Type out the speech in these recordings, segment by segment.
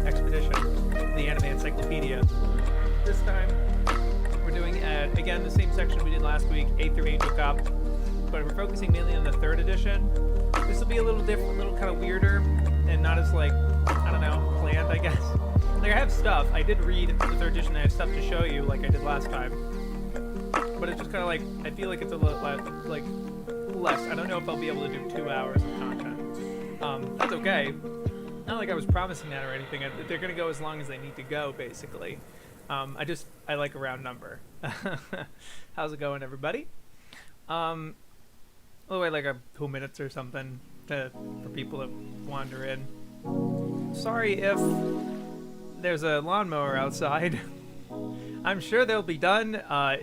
Expedition, the anime Encyclopedia. This time, we're doing, again, the same section we did last week, 8 through 8 Book Up, but we're focusing mainly on the 3rd edition. This will be a little different, a little kind of weirder, and not as, like, I don't know, planned, I guess. Like, I have stuff. I did read the 3rd edition, I have stuff to show you, like I did last time. But it's just kind of like, I feel like it's a little, like, less. I don't know if I'll be able to do 2 hours of content. That's okay. Not like I was promising that or anything. They're going to go as long as they need to go, basically. I like a round number. How's it going, everybody? Oh, wait, like a 2 minutes or something for people that wander in. Sorry if there's a lawnmower outside. I'm sure they'll be done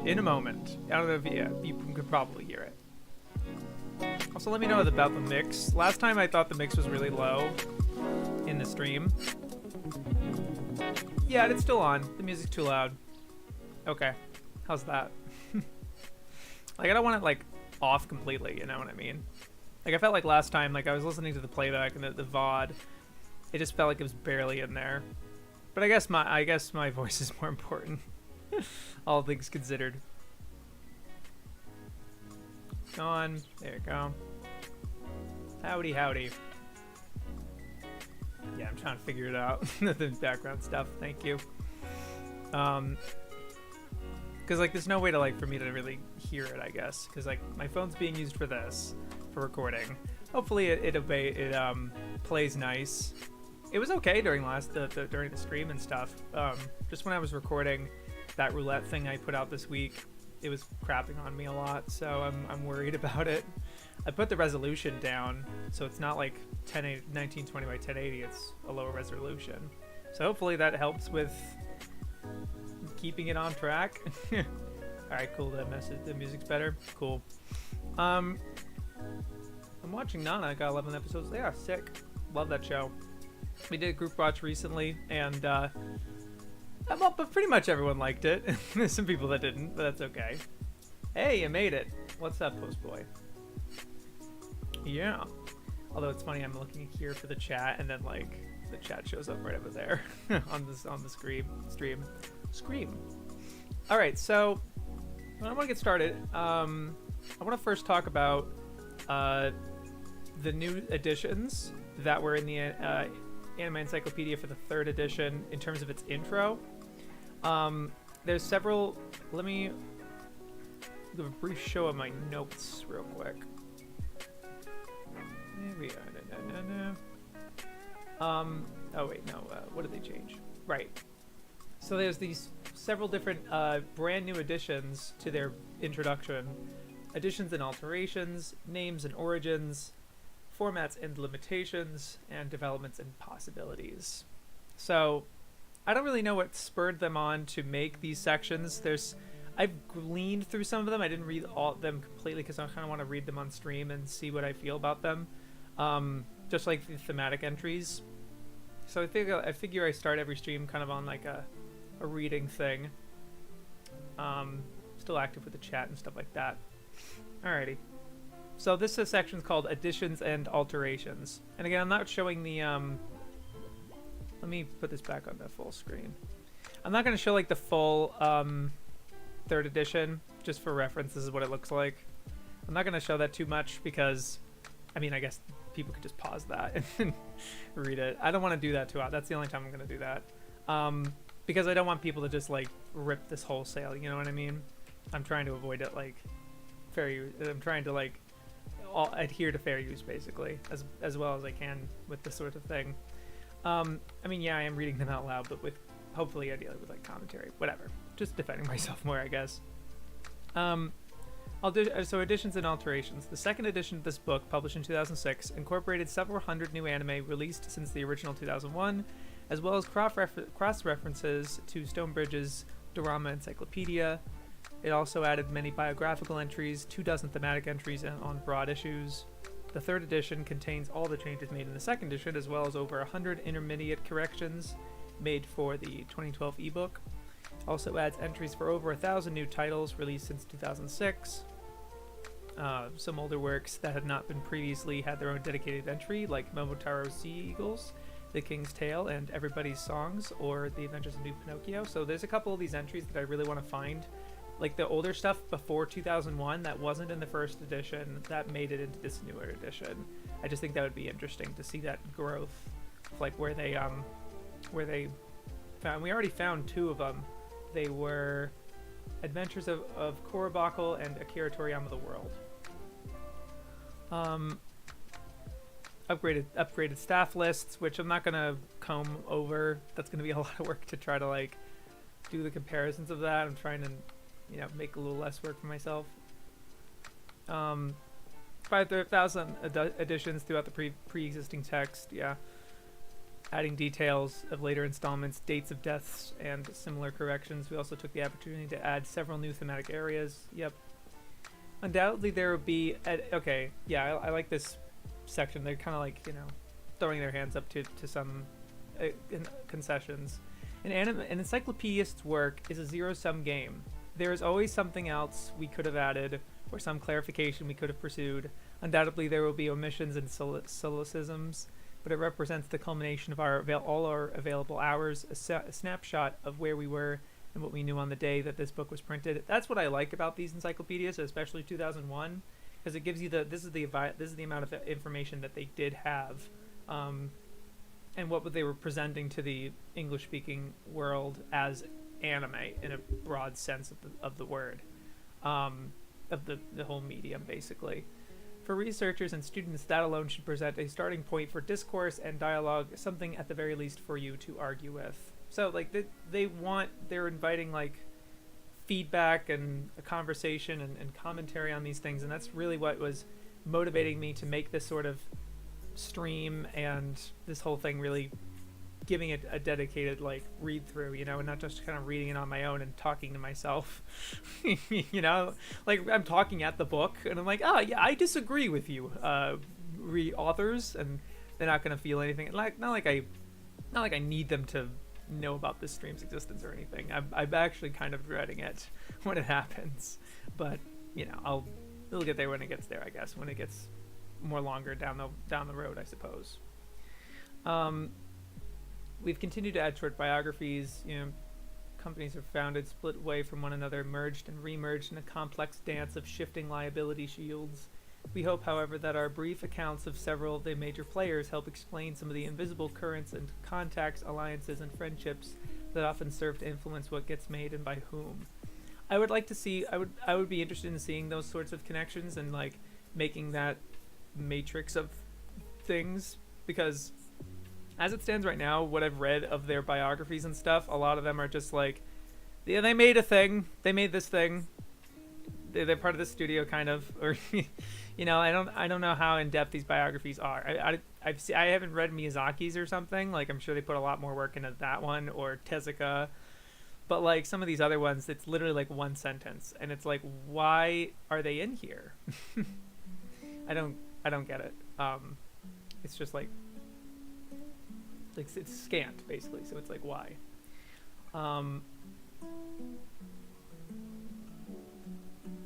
in a moment. I don't know if you could probably hear it. Also, let me know about the mix. Last time I thought the mix was really low in the stream. Yeah, it's still on. The music's too loud. Okay. How's that? Like, I don't want it, like, off completely, you know what I mean? Like, I felt like last time, like, I was listening to the playback and the VOD. It just felt like it was barely in there. But I guess my voice is more important. All things considered. Go on. There you go. Howdy, howdy. Yeah, I'm trying to figure it out. The background stuff. Thank you. Because, like, there's no way to, like, for me to really hear it, I guess. Because, like, my phone's being used for this, for recording. Hopefully it plays nice. It was okay during during the stream and stuff. Just when I was recording that roulette thing I put out this week, it was crapping on me a lot, so I'm worried about it. I put the resolution down, so it's not like 1920 by 1080, it's a lower resolution. So hopefully that helps with keeping it on track. Alright, cool, the music's better. Cool. I'm watching Nana, I got 11 episodes. Yeah, sick. Love that show. We did a group watch recently, and but pretty much everyone liked it. There's some people that didn't, but that's okay. Hey, you made it. What's up, Postboy? Yeah. Although it's funny, I'm looking here for the chat, and then like the chat shows up right over there on the stream. All right, so when I want to get started, I want to first talk about the new additions that were in the Anime Encyclopedia for the 3rd edition in terms of its intro. There's several. Let me give a brief show of my notes real quick. There we are. Oh wait, no. What did they change? Right. So there's these several different brand new additions to their introduction. Additions and alterations, names and origins, formats and limitations, and developments and possibilities. So I don't really know what spurred them on to make these sections. I've gleaned through some of them. I didn't read all of them completely because I kind of want to read them on stream and see what I feel about them. Just like the thematic entries. So I figure I start every stream kind of on like a reading thing. Still active with the chat and stuff like that. Alrighty. So this section is called Additions and Alterations. And again, I'm not showing the... let me put this back on the full screen. I'm not going to show like the full 3rd edition, just for reference. This is what it looks like. I'm not going to show that too much because, I mean, I guess people could just pause that and read it. I don't want to do that too often. That's the only time I'm going to do that. Because I don't want people to just like rip this wholesale, you know what I mean? I'm trying to avoid it like I'm trying to like adhere to fair use basically as well as I can with this sort of thing. I mean, yeah, I am reading them out loud, but with hopefully ideally with like commentary, whatever. Just defending myself more, I guess. So additions and alterations. The 2nd edition of this book, published in 2006, incorporated several hundred new anime released since the original 2001, as well as cross-references to Stonebridge's Dorama Encyclopedia. It also added many biographical entries, 24 thematic entries on broad issues. The 3rd edition contains all the changes made in the 2nd edition, as well as over 100 intermediate corrections made for the 2012 ebook. Also adds entries for over 1,000 new titles released since 2006. Some older works that had not been previously had their own dedicated entry, like Momotaro's Sea Eagles, The King's Tale, and Everybody's Songs, or The Adventures of New Pinocchio. So there's a couple of these entries that I really want to find. Like the older stuff before 2001 that wasn't in the 1st edition, that made it into this newer edition. I just think that would be interesting to see that growth, like where they found. We already found 2 of them. They were Adventures of Korobakal and Akira Toriyama the World. Upgraded staff lists, which I'm not gonna comb over. That's gonna be a lot of work to try to like do the comparisons of that. I'm trying to, make a little less work for myself. 5,000 additions throughout the pre-existing text. Yeah. Adding details of later installments, dates of deaths, and similar corrections. We also took the opportunity to add several new thematic areas. Yep. Undoubtedly, there will be... okay, yeah, I like this section. They're kind of like, throwing their hands up to some concessions. An encyclopedist's work is a zero-sum game. There is always something else we could have added, or some clarification we could have pursued. Undoubtedly, there will be omissions and solecisms, but it represents the culmination of all our available hours, a snapshot of where we were and what we knew on the day that this book was printed. That's what I like about these encyclopedias, especially 2001, because it gives you this is the amount of information that they did have, and what they were presenting to the English-speaking world as anime in a broad sense of the word, of the whole medium basically. For researchers and students, that alone should present a starting point for discourse and dialogue, something at the very least for you to argue with. So like they're inviting like feedback and a conversation and commentary on these things, and that's really what was motivating me to make this sort of stream and this whole thing, really giving it a dedicated like read through, and not just kind of reading it on my own and talking to myself. Like I'm talking at the book and I'm like, oh yeah, I disagree with you, authors, and they're not gonna feel anything. Like not like I need them to know about this stream's existence or anything. I'm actually kind of dreading it when it happens, but it'll get there when it gets there, I guess, when it gets more longer down the road, I suppose. We've continued to add short biographies. Companies are founded, split away from one another, merged and remerged in a complex dance of shifting liability shields. We hope, however, that our brief accounts of several of the major players help explain some of the invisible currents and contacts, alliances, and friendships that often serve to influence what gets made and by whom. I would like to see. I would be interested in seeing those sorts of connections and like making that matrix of things, because as it stands right now, what I've read of their biographies and stuff, a lot of them are just like, yeah, they made a thing, they made this thing, they're part of the studio, kind of, or you know, I don't know how in depth these biographies are. I haven't read Miyazaki's or something. Like, I'm sure they put a lot more work into that one, or Tezuka. But like some of these other ones, it's literally like one sentence, and it's like, why are they in here? I don't get it. It's just like it's scant basically. So it's like, why?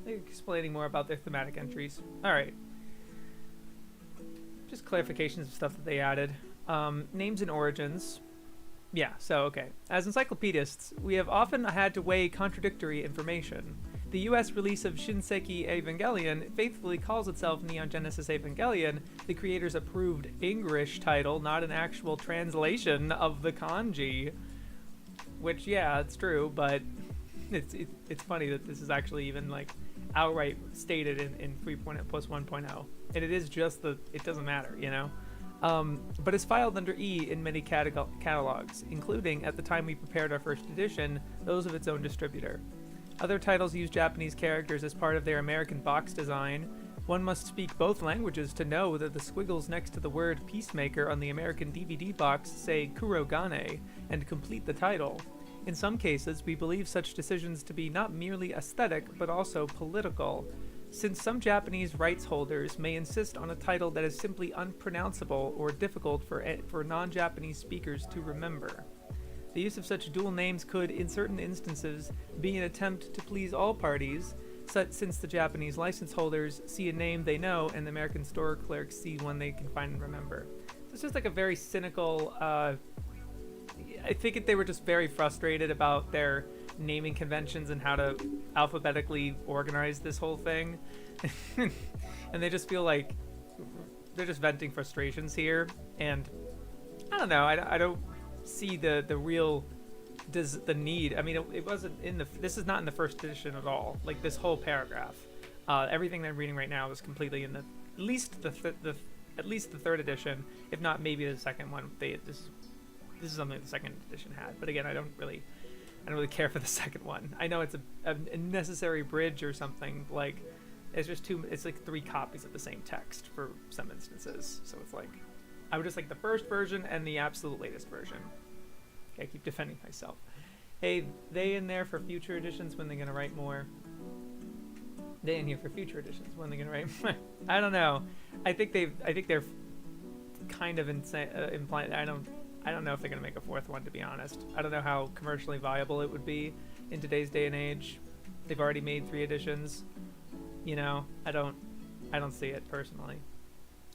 Explaining more about their thematic entries. All right. Just clarifications of stuff that they added. Names and origins. Yeah, so, okay. As encyclopedists, we have often had to weigh contradictory information. The US release of Shinseki Evangelion faithfully calls itself Neon Genesis Evangelion, the creator's approved English title, not an actual translation of the kanji. Which, yeah, it's true, but it's funny that this is actually even, like, outright stated in 3.0 plus 1.0. And it is just it doesn't matter, you know? But is filed under E in many catalogs, including, at the time we prepared our first edition, those of its own distributor. Other titles use Japanese characters as part of their American box design. One must speak both languages to know that the squiggles next to the word Peacemaker on the American DVD box say Kurogane and complete the title. In some cases, we believe such decisions to be not merely aesthetic, but also political, since some Japanese rights holders may insist on a title that is simply unpronounceable or difficult for non-Japanese speakers to remember. The use of such dual names could, in certain instances, be an attempt to please all parties, since the Japanese license holders see a name they know and the American store clerks see one they can find and remember. So it's just like a very cynical... I think they were just very frustrated about their naming conventions and how to alphabetically organize this whole thing. And they just feel like they're just venting frustrations here. And I don't know, I don't see the real the need. I mean, it wasn't in this is not in the first edition at all. Like, this whole paragraph, everything that I'm reading right now is completely in at least the third edition, if not maybe the second one. This is something the second edition had, but again, I don't really care for the second one. I know it's a necessary bridge or something. Like, it's like 3 copies of the same text for some instances. So it's like, I would just like the first version and the absolute latest version. Okay, I keep defending myself. Hey, they in there for future editions when they're gonna write more. They in here for future editions when they're gonna write more. I don't know. I think they're kind of implying. I don't know if they're going to make a 4th one, to be honest. I don't know how commercially viable it would be in today's day and age. They've already made 3 editions. You know, I don't see it personally.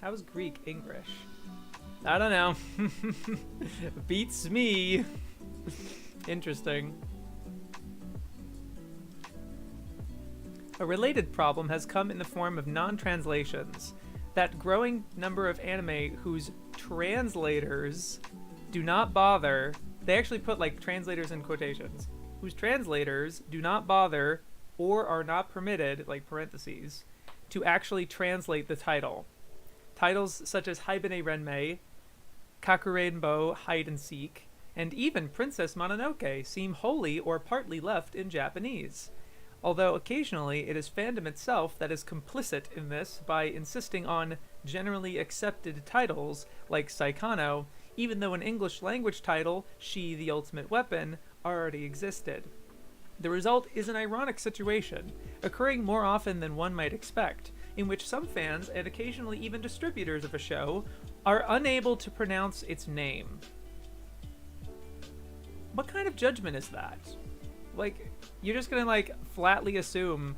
How is Greek English? I don't know. Beats me. Interesting. A related problem has come in the form of non-translations. That growing number of anime whose translators do not bother, they actually put like translators in quotations, whose translators do not bother or are not permitted, like parentheses, to actually translate the title. Titles such as Haibane Renmei, Kakurenbo Hide and Seek, and even Princess Mononoke seem wholly or partly left in Japanese. Although occasionally it is fandom itself that is complicit in this by insisting on generally accepted titles like Saikano, even though an English language title, She the Ultimate Weapon, already existed. The result is an ironic situation, occurring more often than one might expect, in which some fans and occasionally even distributors of a show are unable to pronounce its name. What kind of judgment is that? Like, you're just gonna like flatly assume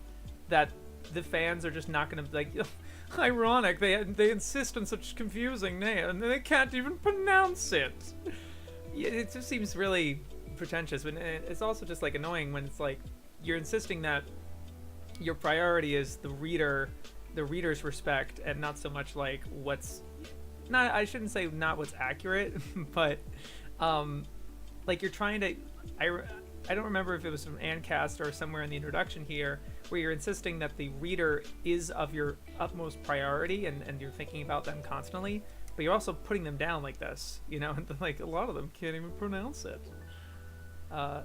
that the fans are just not gonna like, ironic, they insist on such confusing name and they can't even pronounce it. It just seems really pretentious, but it's also just like annoying when it's like you're insisting that your priority is the reader the reader's respect, and not so much like what's not. I shouldn't say not what's accurate, but like you're trying to. I don't remember if it was from Ancast or somewhere in the introduction here, where you're insisting that the reader is of your utmost priority and you're thinking about them constantly, but you're also putting them down like this, you know, like a lot of them can't even pronounce it.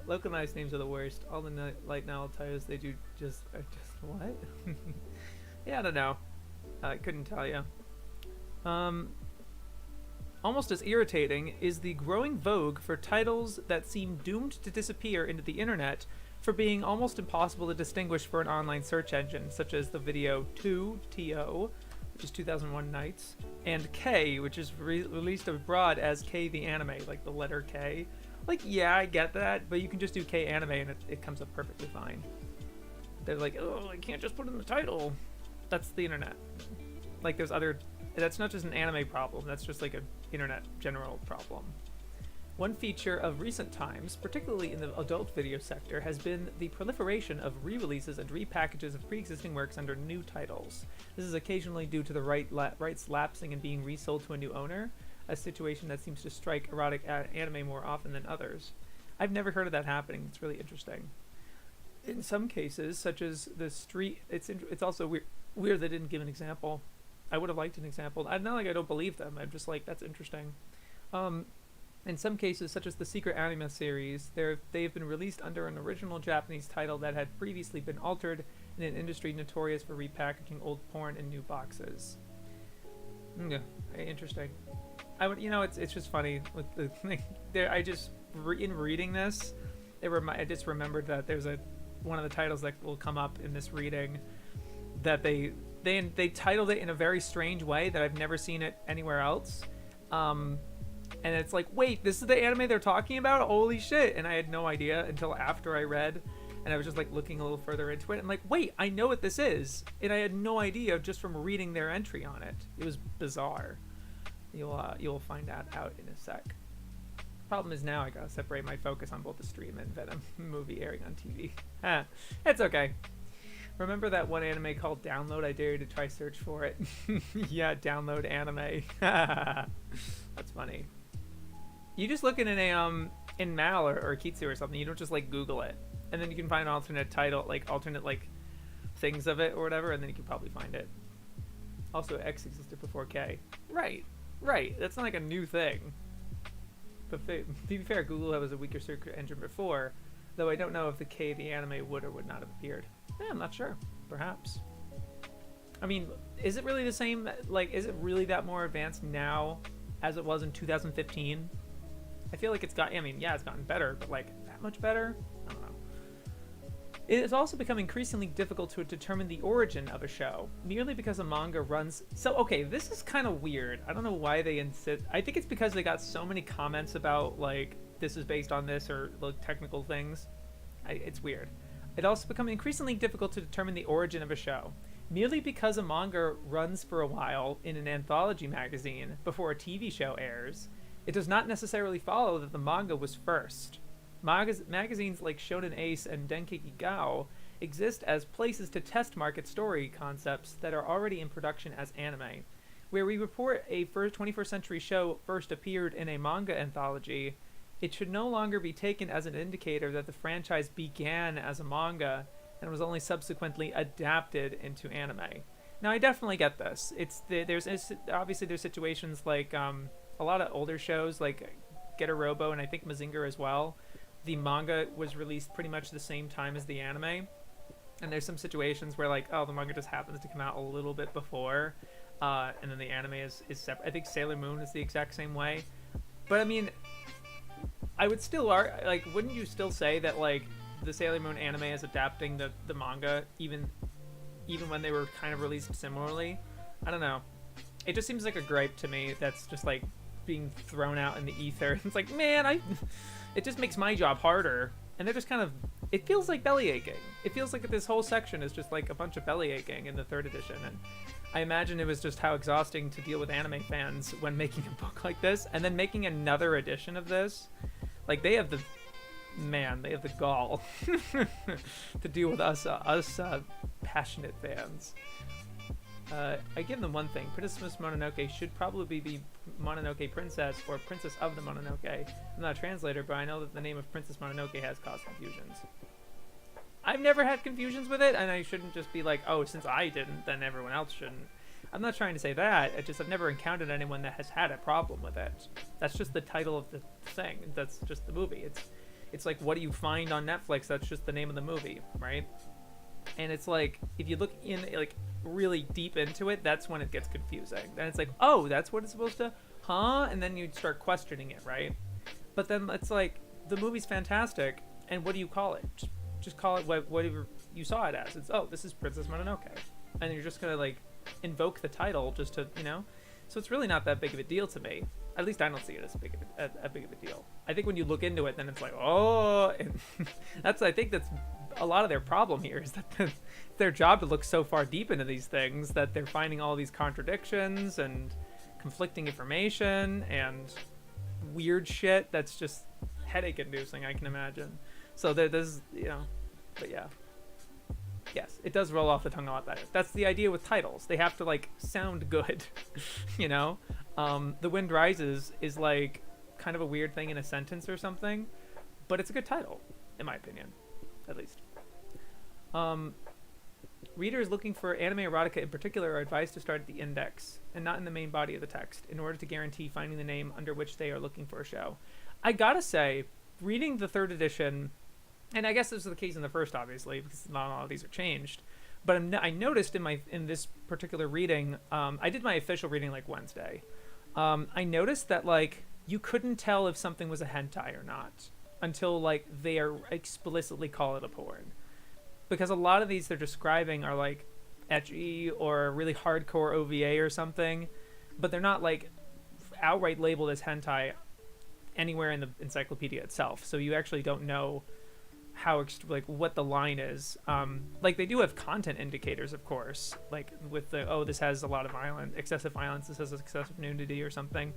Localized names are the worst. All the light novel titles they do just what? Yeah, I don't know. I couldn't tell you. Almost as irritating is the growing vogue for titles that seem doomed to disappear into the internet for being almost impossible to distinguish for an online search engine, such as the video 2, T-O, which is 2001 Nights, and K, which is released abroad as K the anime, like the letter K. Like, yeah, I get that, but you can just do K anime and it comes up perfectly fine. They're like, oh, I can't just put it in the title. That's the internet. Like, there's other... That's not just an anime problem, that's just like an internet general problem. One feature of recent times, particularly in the adult video sector, has been the proliferation of re-releases and repackages of pre-existing works under new titles. This is occasionally due to the rights lapsing and being resold to a new owner, a situation that seems to strike erotic anime more often than others. I've never heard of that happening. It's really interesting. In some cases, such as the street, it's also weird they didn't give an example. I would have liked an example. Not like I don't believe them. I'm just like, that's interesting. In some cases, such as the Secret Anime series, they've been released under an original Japanese title that had previously been altered in an industry notorious for repackaging old porn in new boxes. Yeah, interesting. It's just funny with the thing. In reading this, I just remembered that there's one of the titles that will come up in this reading that they titled it in a very strange way that I've never seen it anywhere else. And it's like, wait, this is the anime they're talking about? Holy shit. And I had no idea until after I read, and I was just like looking a little further into it. And like, wait, I know what this is. And I had no idea just from reading their entry on it. It was bizarre. You'll find that out in a sec. Problem is now I gotta separate my focus on both the stream and Venom movie airing on TV. It's okay. Remember that one anime called Download? I dare you to try search for it. Yeah, download anime. That's funny. You just look in in Mal or Kitsu or something. You don't just like Google it, and then you can find an alternate title, like alternate like things of it or whatever, and then you can probably find it. Also, X existed before K. Right. That's not like a new thing. But to be fair, Google was a weaker search engine before, though I don't know if the K the anime would or would not have appeared. Yeah, I'm not sure. Perhaps. I mean, is it really the same? Like, is it really that more advanced now as it was in 2015? I feel like it's gotten better, but like that much better? I don't know. It has also become increasingly difficult to determine the origin of a show, merely because a manga runs... So, okay, this is kind of weird. I don't know why they insist... I think it's because they got so many comments about, like, this is based on this or the technical things. It's weird. It also become increasingly difficult to determine the origin of a show, merely because a manga runs for a while in an anthology magazine before a TV show airs. It does not necessarily follow that the manga was first. Magazines like Shonen Ace and Denkeki Gao exist as places to test market story concepts that are already in production as anime. Where we report a 21st century show first appeared in a manga anthology, it should no longer be taken as an indicator that the franchise began as a manga and was only subsequently adapted into anime. Now, I definitely get this. There's situations like a lot of older shows like Getter Robo and I think Mazinger as well. The manga was released pretty much the same time as the anime, and there's some situations where like, oh, the manga just happens to come out a little bit before, and then the anime is separate. I think Sailor Moon is the exact same way. But I mean, I would still like, wouldn't you still say that like the Sailor Moon anime is adapting the manga even when they were kind of released similarly? I don't know. It just seems like a gripe to me that's just like being thrown out in the ether. It's like, man, it just makes my job harder. And they're just kind of, it feels like belly aching. It feels like this whole section is just like a bunch of belly aching in the third edition. And I imagine it was just how exhausting to deal with anime fans when making a book like this, and then making another edition of this. Like, they have the gall to deal with us passionate fans. I give them one thing. Princess Mononoke should probably be Mononoke Princess or Princess of the Mononoke. I'm not a translator, but I know that the name of Princess Mononoke has caused confusions. I've never had confusions with it, and I shouldn't just be like, oh, since I didn't, then everyone else shouldn't. I'm not trying to say that. I've never encountered anyone that has had a problem with it. That's just the title of the thing. That's just the movie. It's like, what do you find on Netflix? That's just the name of the movie, right? And it's like, if you look in like really deep into it, that's when it gets confusing. Then it's like, oh, that's what it's supposed to, huh? And then you start questioning it, right? But then it's like, the movie's fantastic, and what do you call it? Just call it whatever you saw it as. It's, oh, this is Princess Mononoke. And you're just gonna like invoke the title just to, you know? So it's really not that big of a deal to me. At least I don't see it as a big of a deal. I think when you look into it, then it's like, oh, and I think that's a lot of their problem here, is that it's their job to look so far deep into these things that they're finding all these contradictions and conflicting information and weird shit that's just headache inducing, I can imagine. So there's, you know, but yeah. Yes, it does roll off the tongue a lot better. That's the idea with titles. They have to like sound good, you know? The Wind Rises is like kind of a weird thing in a sentence or something, but it's a good title, in my opinion, at least. Readers looking for anime erotica in particular are advised to start at the index and not in the main body of the text in order to guarantee finding the name under which they are looking for a show. I gotta say, reading the third edition, and I guess this is the case in the first, obviously, because not all of these are changed, but I noticed in this particular reading, I did my official reading like Wednesday. I noticed that like you couldn't tell if something was a hentai or not until like they are explicitly call it a porn, because a lot of these they're describing are like ecchi or really hardcore OVA or something, but they're not like outright labeled as hentai anywhere in the encyclopedia itself. So you actually don't know how like what the line is. Like they do have content indicators, of course, like with the, oh, this has a lot of excessive violence, this has excessive nudity or something,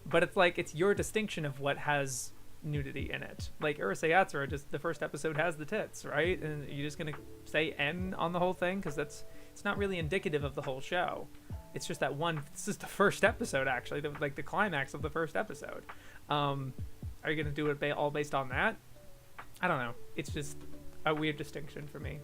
but it's like it's your distinction of what has nudity in it. Like Urusei Yatsura, just the first episode has the tits, right? And you're just gonna say N on the whole thing because it's not really indicative of the whole show. It's just that one. This is the first episode, actually, like the climax of the first episode. Are you gonna do it all based on that? I don't know. It's just a weird distinction for me.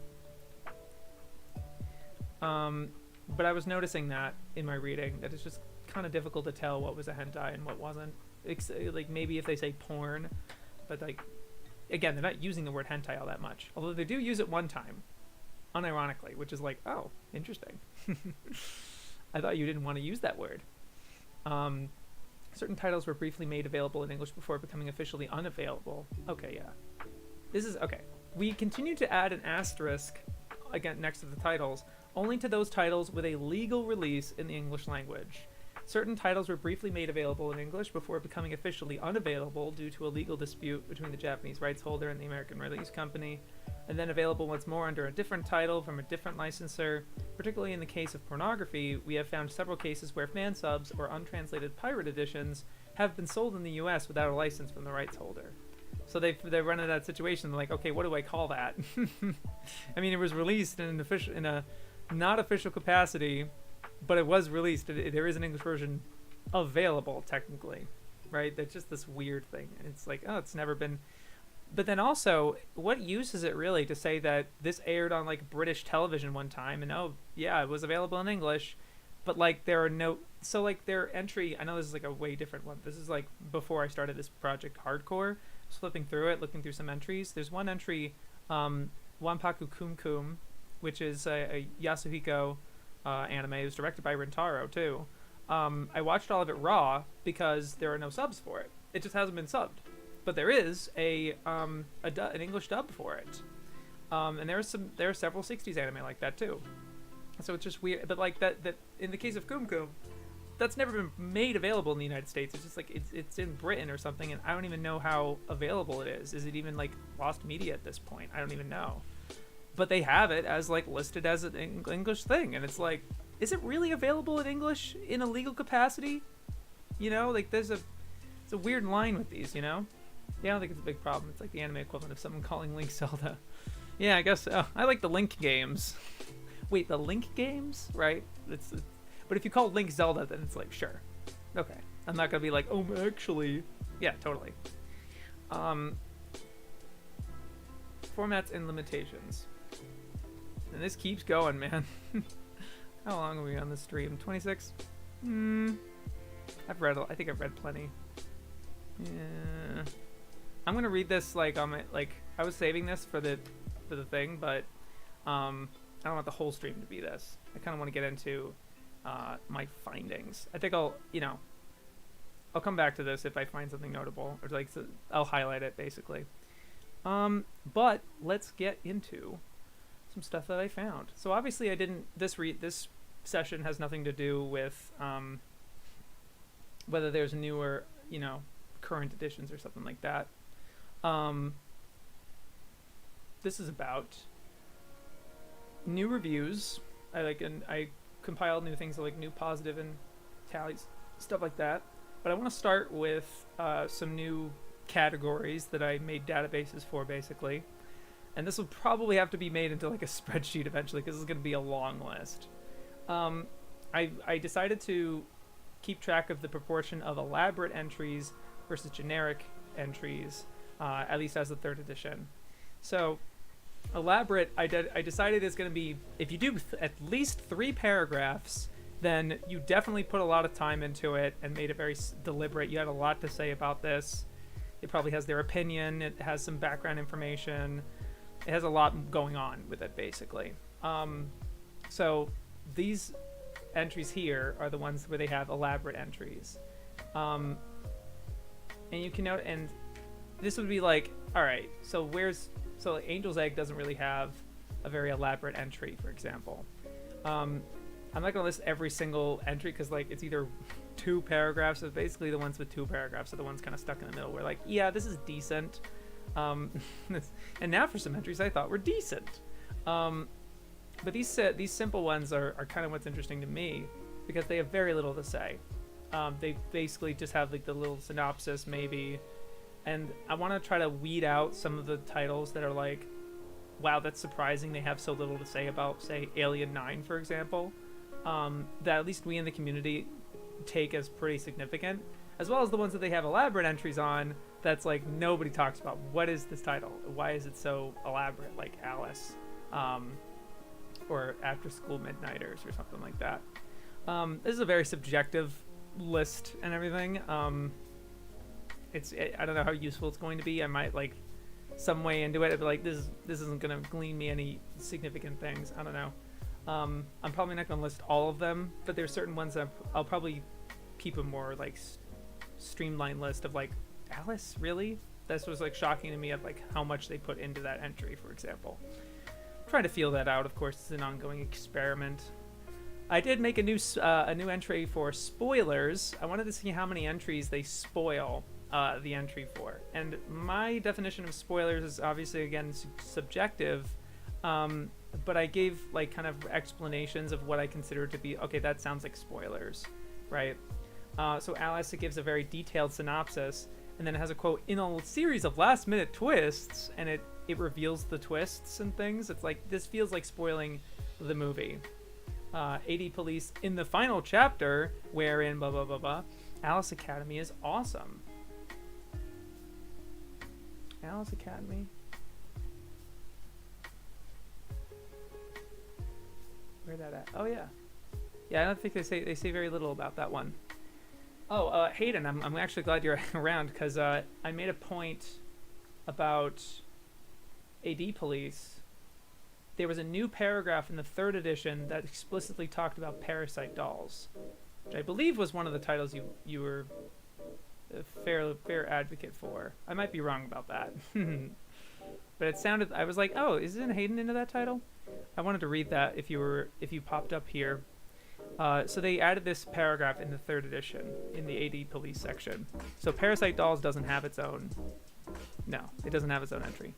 But I was noticing that in my reading, that it's just kind of difficult to tell what was a hentai and what wasn't. Like maybe if they say porn, but like, again, they're not using the word hentai all that much. Although they do use it one time, unironically, which is like, oh, interesting. I thought you didn't want to use that word. Certain titles were briefly made available in English before becoming officially unavailable. Okay, yeah. This is, okay. We continue to add an asterisk, again, next to the titles, only to those titles with a legal release in the English language. Certain titles were briefly made available in English before becoming officially unavailable due to a legal dispute between the Japanese rights holder and the American release company, and then available once more under a different title from a different licensor. Particularly in the case of pornography, we have found several cases where fan subs or untranslated pirate editions have been sold in the US without a license from the rights holder. So they run into that situation, they're like, okay, what do I call that? I mean, it was released in a not official capacity, but it was released. There is an English version available, technically, right? That's just this weird thing. And it's like, oh, it's never been. But then also, what use is it really to say that this aired on like British television one time, and oh yeah, it was available in English, but like there are no, so like their entry, I know this is like a way different one. This is like before I started this project hardcore. I was flipping through it, looking through some entries. There's one entry, Wanpaku Kum Kum, which is a Yasuhiko anime. It was directed by Rintaro too. I watched all of it raw because there are no subs for it. It just hasn't been subbed. But there is an English dub for it, and there are several 60s anime like that too. So it's just weird. But like that in the case of Kum Kum, that's never been made available in the United States. It's just like it's in Britain or something, and I don't even know how available it is. Is it even like lost media at this point? I don't even know. But they have it as like listed as an English thing, and it's like, is it really available in English in a legal capacity? You know, like it's a weird line with these, you know. Yeah, I don't think it's a big problem. It's like the anime equivalent of someone calling Link Zelda. Yeah, I guess so. I like the Link games. wait, the Link games, right? But if you call Link Zelda, then it's like, sure, okay. I'm not gonna be like, oh, actually, yeah, totally. Formats and limitations. And this keeps going, man. How long are we on the stream? 26? I think I've read plenty. Yeah. I'm gonna read this like on my, like, I was saving this for the thing, but I don't want the whole stream to be this. I kind of want to get into my findings. I think I'll come back to this if I find something notable, or like I'll highlight it basically. But let's get into some stuff that I found. So obviously I didn't, this session has nothing to do with whether there's newer, current editions or something like that. This is about new reviews. I compiled new things like new positive and tallies, stuff like that. But I want to start with some new categories that I made databases for, basically. And this will probably have to be made into like a spreadsheet eventually, because it's going to be a long list. I decided to keep track of the proportion of elaborate entries versus generic entries, at least as the 3rd edition. So elaborate, I decided is going to be, if you do at least 3 paragraphs, then you definitely put a lot of time into it and made it very deliberate. You had a lot to say about this. It probably has their opinion. It has some background information. It has a lot going on with it, basically. So these entries here are the ones where they have elaborate entries. And you can note, and this would be like, all right, so like Angel's Egg doesn't really have a very elaborate entry, for example. I'm not going to list every single entry because like it's either 2 paragraphs. So basically the ones with 2 paragraphs are the ones kind of stuck in the middle where like, yeah, this is decent. And now for some entries I thought were decent. But these simple ones are kind of what's interesting to me because they have very little to say. They basically just have like the little synopsis maybe. And I want to try to weed out some of the titles that are like, wow, that's surprising they have so little to say about, say, Alien 9, for example. That at least we in the community take as pretty significant, as well as the ones that they have elaborate entries on that's like nobody talks about. What is this title? Why is it so elaborate, like Alice, or After School Midnighters or something like that? This is a very subjective list and everything. I don't know how useful it's going to be. I might like some way into it, but like this isn't gonna glean me any significant things. I don't know. I'm probably not gonna list all of them, but there's certain ones that I'll probably keep a more like streamlined list of like, Alice, really? This was like shocking to me of like how much they put into that entry, for example. I'm trying to feel that out. Of course, it's an ongoing experiment. I did make a new entry for spoilers. I wanted to see how many entries they spoil the entry for, and my definition of spoilers is obviously again subjective, but I gave like kind of explanations of what I consider to be, okay, that sounds like spoilers, right? So Alice, it gives a very detailed synopsis, and then it has a quote, in a series of last minute twists, and it reveals the twists and things. It's like, this feels like spoiling the movie. AD Police, in the final chapter, wherein blah blah blah blah, Alice Academy is awesome. Alice Academy. Where that at? Oh yeah, yeah. I don't think they say very little about that one. Oh, Hayden, I'm actually glad you're around because I made a point about AD Police. There was a new paragraph in the 3rd edition that explicitly talked about Parasite Dolls, which I believe was one of the titles you were a fair advocate for. I might be wrong about that. But it sounded, I was like, oh, isn't Hayden into that title? I wanted to read that if you popped up here. So they added this paragraph in the 3rd edition in the AD Police section. So Parasite Dolls doesn't have its own. No, it doesn't have its own entry.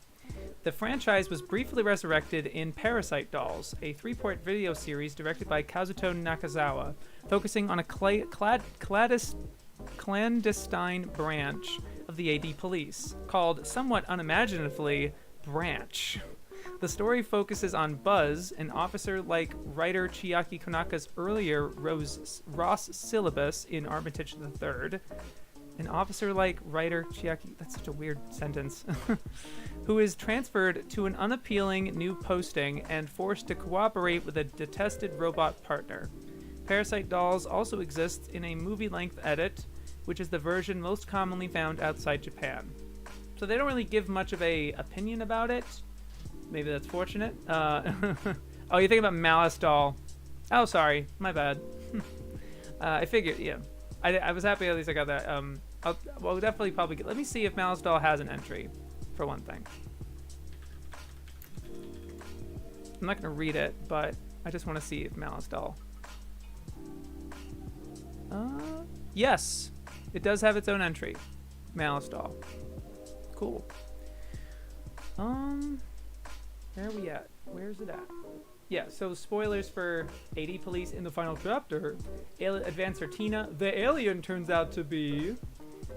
The franchise was briefly resurrected in Parasite Dolls, a 3-part video series directed by Kazuto Nakazawa, focusing on a clandestine branch of the AD Police, called somewhat unimaginatively Branch. The story focuses on Buzz, an officer like writer Chiaki Konaka's earlier Ross syllabus in Armitage III. An officer like writer Chiaki, that's such a weird sentence, who is transferred to an unappealing new posting and forced to cooperate with a detested robot partner. Parasite Dolls also exists in a movie-length edit, which is the version most commonly found outside Japan. So they don't really give much of a opinion about it. Maybe that's fortunate. Oh, you think about Malice Doll. Oh, sorry. My bad. I figured, yeah. I was happy at least I got that. Well, definitely probably get, let me see if Malice Doll has an entry, for one thing. I'm not going to read it, but I just want to see if Malice Doll. Yes, it does have its own entry. Malice Doll. Cool. Where are we at? Where's it at? Yeah, so spoilers for AD Police in the final chapter. Advancer Tina, the alien turns out to be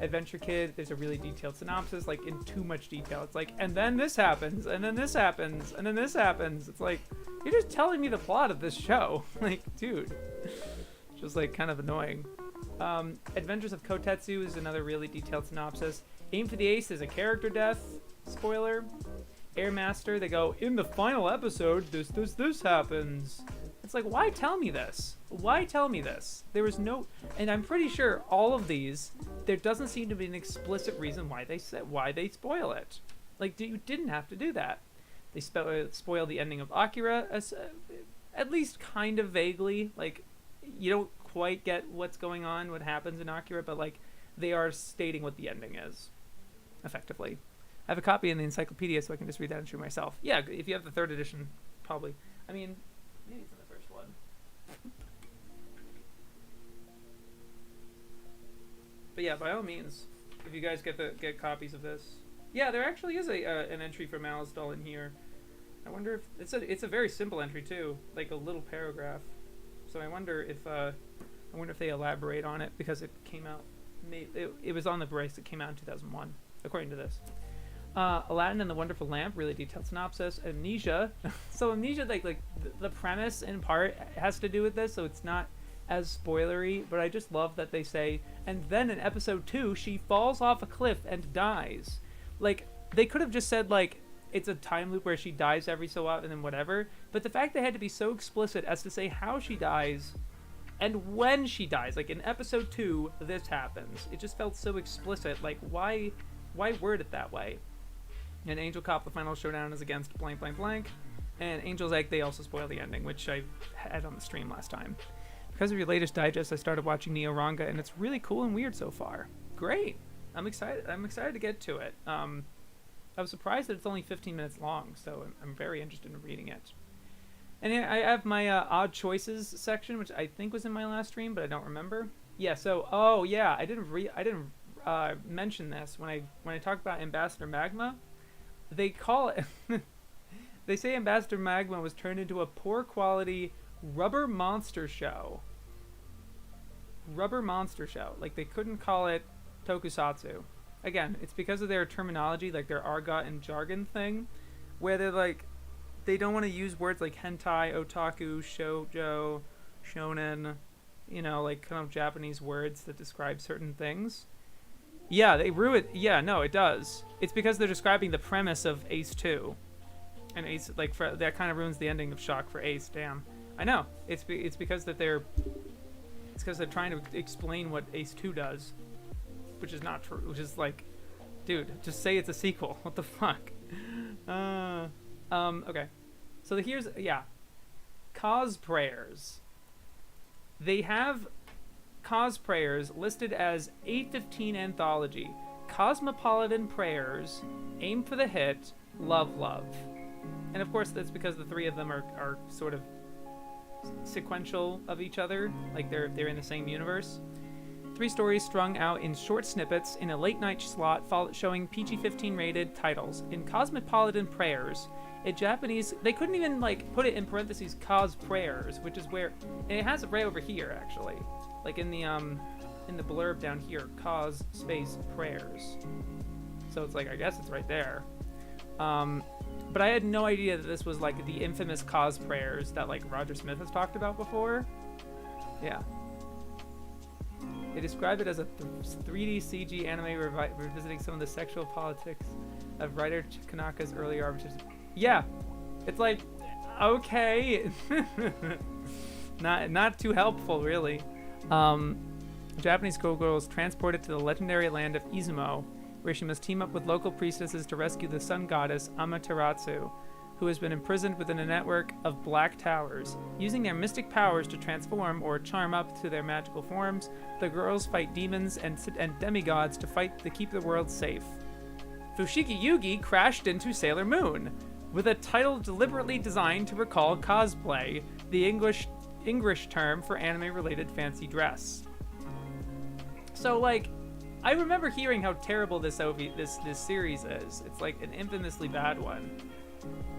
Adventure Kid. There's a really detailed synopsis, like in too much detail. It's like, and then this happens, and then this happens, and then this happens. It's like, you're just telling me the plot of this show. Like, dude. Just like kind of annoying. Adventures of Kotetsu is another really detailed synopsis. Aim for the Ace is a character death. Spoiler. Airmaster, they go, in the final episode, this happens. It's like, why tell me this? Why tell me this? There was no, and I'm pretty sure all of these, there doesn't seem to be an explicit reason why they spoil it. Like, you didn't have to do that. They spoil the ending of Akira, at least kind of vaguely. Like, you don't quite get what's going on, what happens in Akira, but like, they are stating what the ending is, effectively. I have a copy in the Encyclopedia, so I can just read that and show myself. Yeah, if you have the 3rd edition, probably. I mean, maybe it's in the first one. But yeah, by all means, if you guys get copies of this, yeah, there actually is an entry for Malice Doll in here. I wonder if it's a very simple entry too, like a little paragraph. So I wonder if they elaborate on it because it came out. It was on the brace. It came out in 2001, according to this. Aladdin and the Wonderful Lamp, really detailed synopsis. Amnesia. So Amnesia, like the premise in part has to do with this, so it's not as spoilery, but I just love that they say, and then in episode 2, she falls off a cliff and dies. Like, they could have just said, like, it's a time loop where she dies every so often and whatever, but the fact they had to be so explicit as to say how she dies and when she dies, like in episode 2, this happens. It just felt so explicit. Like, why word it that way? And Angel Cop, the final showdown is against blank, blank, blank. And Angel's Egg, they also spoil the ending, which I had on the stream last time. Because of your latest digest, I started watching Neo Ranga, and it's really cool and weird so far. Great. I'm excited to get to it. I was surprised that it's only 15 minutes long, so I'm very interested in reading it. And I have my odd choices section, which I think was in my last stream, but I don't remember. Yeah. So, oh yeah, I didn't mention this when I talked about Ambassador Magma. They call it. They say Ambassador Magma was turned into a poor quality rubber monster show. Rubber monster show. Like, they couldn't call it tokusatsu. Again, it's because of their terminology, like their argot and jargon thing, where they're like, they don't want to use words like hentai, otaku, shoujo, shonen, you know, like kind of Japanese words that describe certain things. Yeah, they ruin it. Yeah, no, it does. It's because they're describing the premise of Ace 2. And Ace, like, that kind of ruins the ending of Shock for Ace. Damn. I know. It's because that they're trying to explain what Ace 2 does, which is not true. Which is like, dude, just say it's a sequel. What the fuck? Okay. So here's, yeah. Cosplayers. They have cosplayers listed as 815 Anthology. Cosmopolitan Prayers, Aim for the Hit, Love Love. And of course that's because the three of them are sort of sequential of each other, like they're in the same universe. 3 stories strung out in short snippets in a late night slot showing PG-15 rated titles. In Cosmopolitan Prayers, a Japanese, they couldn't even like put it in parentheses cos prayers, which is where, and it has it right over here actually, like in the blurb down here, cos space prayers. So it's like, I guess it's right there. But I had no idea that this was like the infamous cosplayers that like Roger Smith has talked about before. Yeah. They described it as a 3D CG anime revisiting some of the sexual politics of writer Kanaka's earlier arbitraries. Yeah, it's like, okay, not too helpful really. Japanese schoolgirl is transported to the legendary land of Izumo, where she must team up with local priestesses to rescue the sun goddess Amaterasu, who has been imprisoned within a network of black towers. Using their mystic powers to transform or charm up to their magical forms, the girls fight demons and demigods to keep the world safe. Fushigi Yugi crashed into Sailor Moon, with a title deliberately designed to recall cosplay, the English term for anime-related fancy dress. So, like, I remember hearing how terrible this series is. It's like an infamously bad one.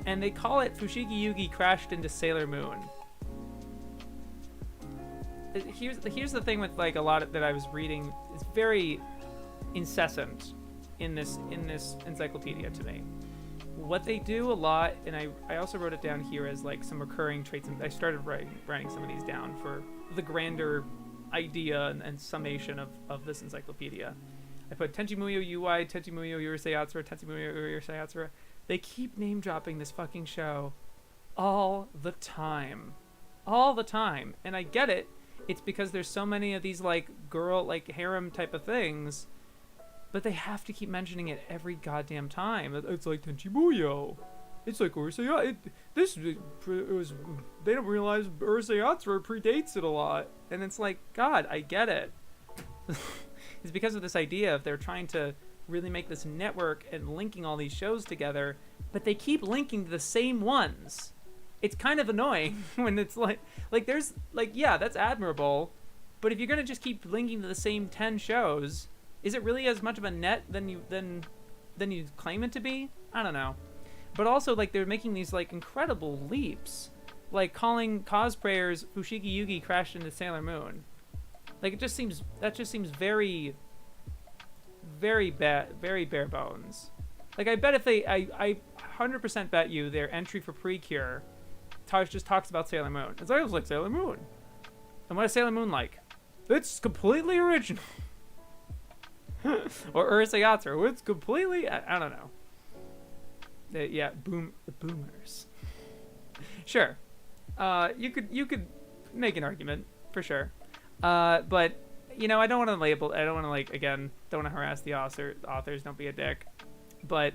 And they call it Fushigi Yugi crashed into Sailor Moon. Here's the thing with like a lot that I was reading. It's very incessant in this encyclopedia to me. What they do a lot, and I also wrote it down here as like some recurring traits, and I started writing some of these down for the grander idea and summation of this encyclopedia. I put Tenchi UI Tenchi Urusei Yatsura, Tenchi Urusei Yatsura. They keep name dropping this fucking show all the time. All the time. And I get it. It's because there's so many of these like harem type of things, but they have to keep mentioning it every goddamn time. It's like Tenchi Muyo. It's like Urusei Yatsura. They don't realize Urusei Yatsura predates it a lot. And it's like, God, I get it. It's because of this idea of they're trying to really make this network and linking all these shows together, but they keep linking to the same ones. It's kind of annoying when it's like there's like, yeah, that's admirable, but if you're gonna just keep linking to the same 10 shows, is it really as much of a net than you claim it to be? I don't know. But also like they're making these like incredible leaps, like calling cosplayers Fushigi Yugi crashed into Sailor Moon. Like that just seems very, very bad, very bare bones. Like I bet if I 100% bet you their entry for Precure just talks about Sailor Moon. It's like Sailor Moon. And what is Sailor Moon like? It's completely original. Or Urusei Yatsura. It's completely, I don't know. The boomers. Sure. You could make an argument for sure. But you know, I don't want to harass the authors, don't be a dick. But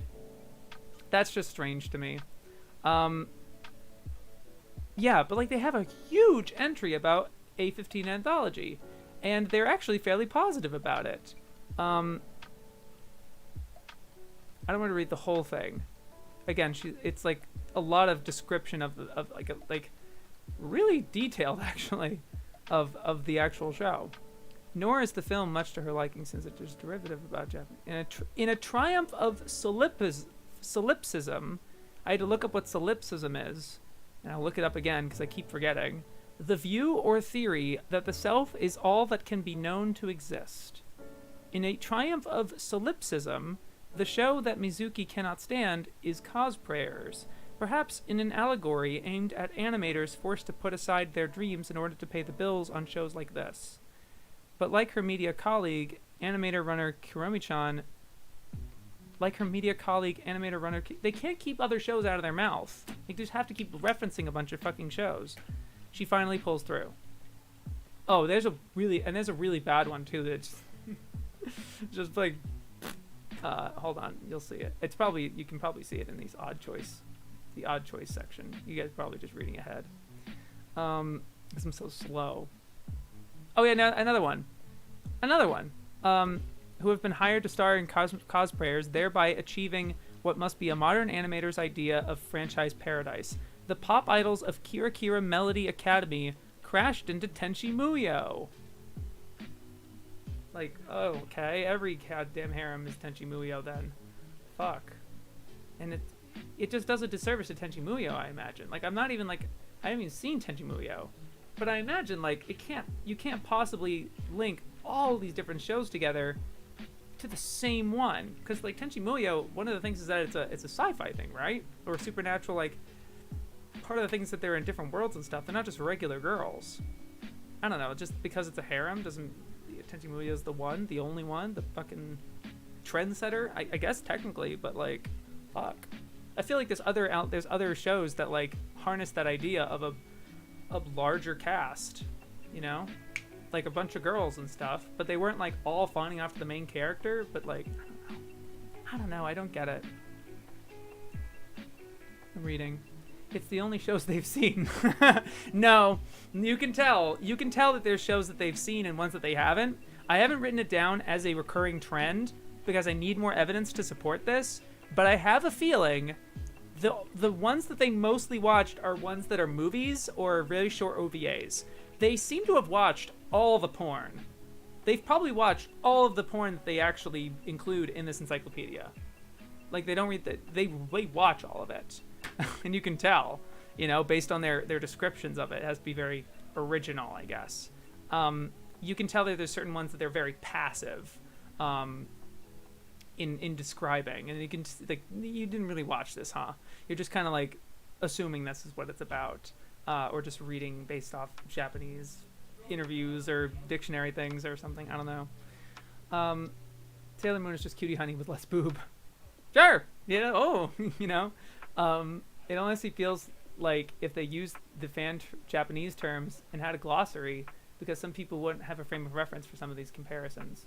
that's just strange to me. Yeah, but like they have a huge entry about A15 anthology, and they're actually fairly positive about it. I don't want to read the whole thing. Again, it's like a lot of description of like really detailed actually of the actual show. Nor is the film much to her liking, since it is derivative about Japanese. In a triumph of solipsism, I had to look up what solipsism is, and I'll look it up again because I keep forgetting. The view or theory that the self is all that can be known to exist. In a triumph of solipsism, the show that Mizuki cannot stand is Cosplayers, perhaps in an allegory aimed at animators forced to put aside their dreams in order to pay the bills on shows like this. But like her media colleague, animator runner Kiromi-chan, they can't keep other shows out of their mouth. They just have to keep referencing a bunch of fucking shows. She finally pulls through. Oh, there's a really bad one too that's just like, hold on, you'll see it. You can probably see it in the odd choice section. You guys are probably just reading ahead. Because I'm so slow. Oh yeah, now another one. Who have been hired to star in cosplayers, thereby achieving what must be a modern animator's idea of franchise paradise. The pop idols of Kira Kira Melody Academy crashed into Tenchi Muyo. Like, oh, okay, every goddamn harem is Tenchi Muyo then. Fuck. And it just does a disservice to Tenchi Muyo, I imagine. Like, I haven't even seen Tenchi Muyo. But I imagine, like, you can't possibly link all these different shows together to the same one, because like Tenchi Muyo, one of the things is that it's a sci-fi thing, right? Or supernatural. Like part of the things that they're in different worlds and stuff. They're not just regular girls. I don't know. Just because it's a harem doesn't. Tenchi Muyo is the only one, the fucking trendsetter. I guess technically, but like, fuck. I feel like there's other shows that like harness that idea of a larger cast, you know, like a bunch of girls and stuff, but they weren't like all fawning after the main character. But like, I don't know. I don't get it. I'm reading. It's the only shows they've seen. No, you can tell that there's shows that they've seen and ones that they haven't. I haven't written it down as a recurring trend because I need more evidence to support this, but I have a feeling the ones that they mostly watched are ones that are movies or really short OVAs. They seem to have watched all the porn. They've probably watched all of the porn that they actually include in this encyclopedia. Like, they don't read they watch all of it. And you can tell, you know, based on their descriptions of it. It has to be very original, I guess. You can tell that there's certain ones that they're very passive in describing. And you can, like, you didn't really watch this, huh? You're just kind of, like, assuming this is what it's about. Or just reading based off Japanese interviews or dictionary things or something. I don't know. Sailor Moon is just cutie honey with less boob. Sure! Yeah, oh, you know. It honestly feels like if they used the Japanese terms and had a glossary, because some people wouldn't have a frame of reference for some of these comparisons.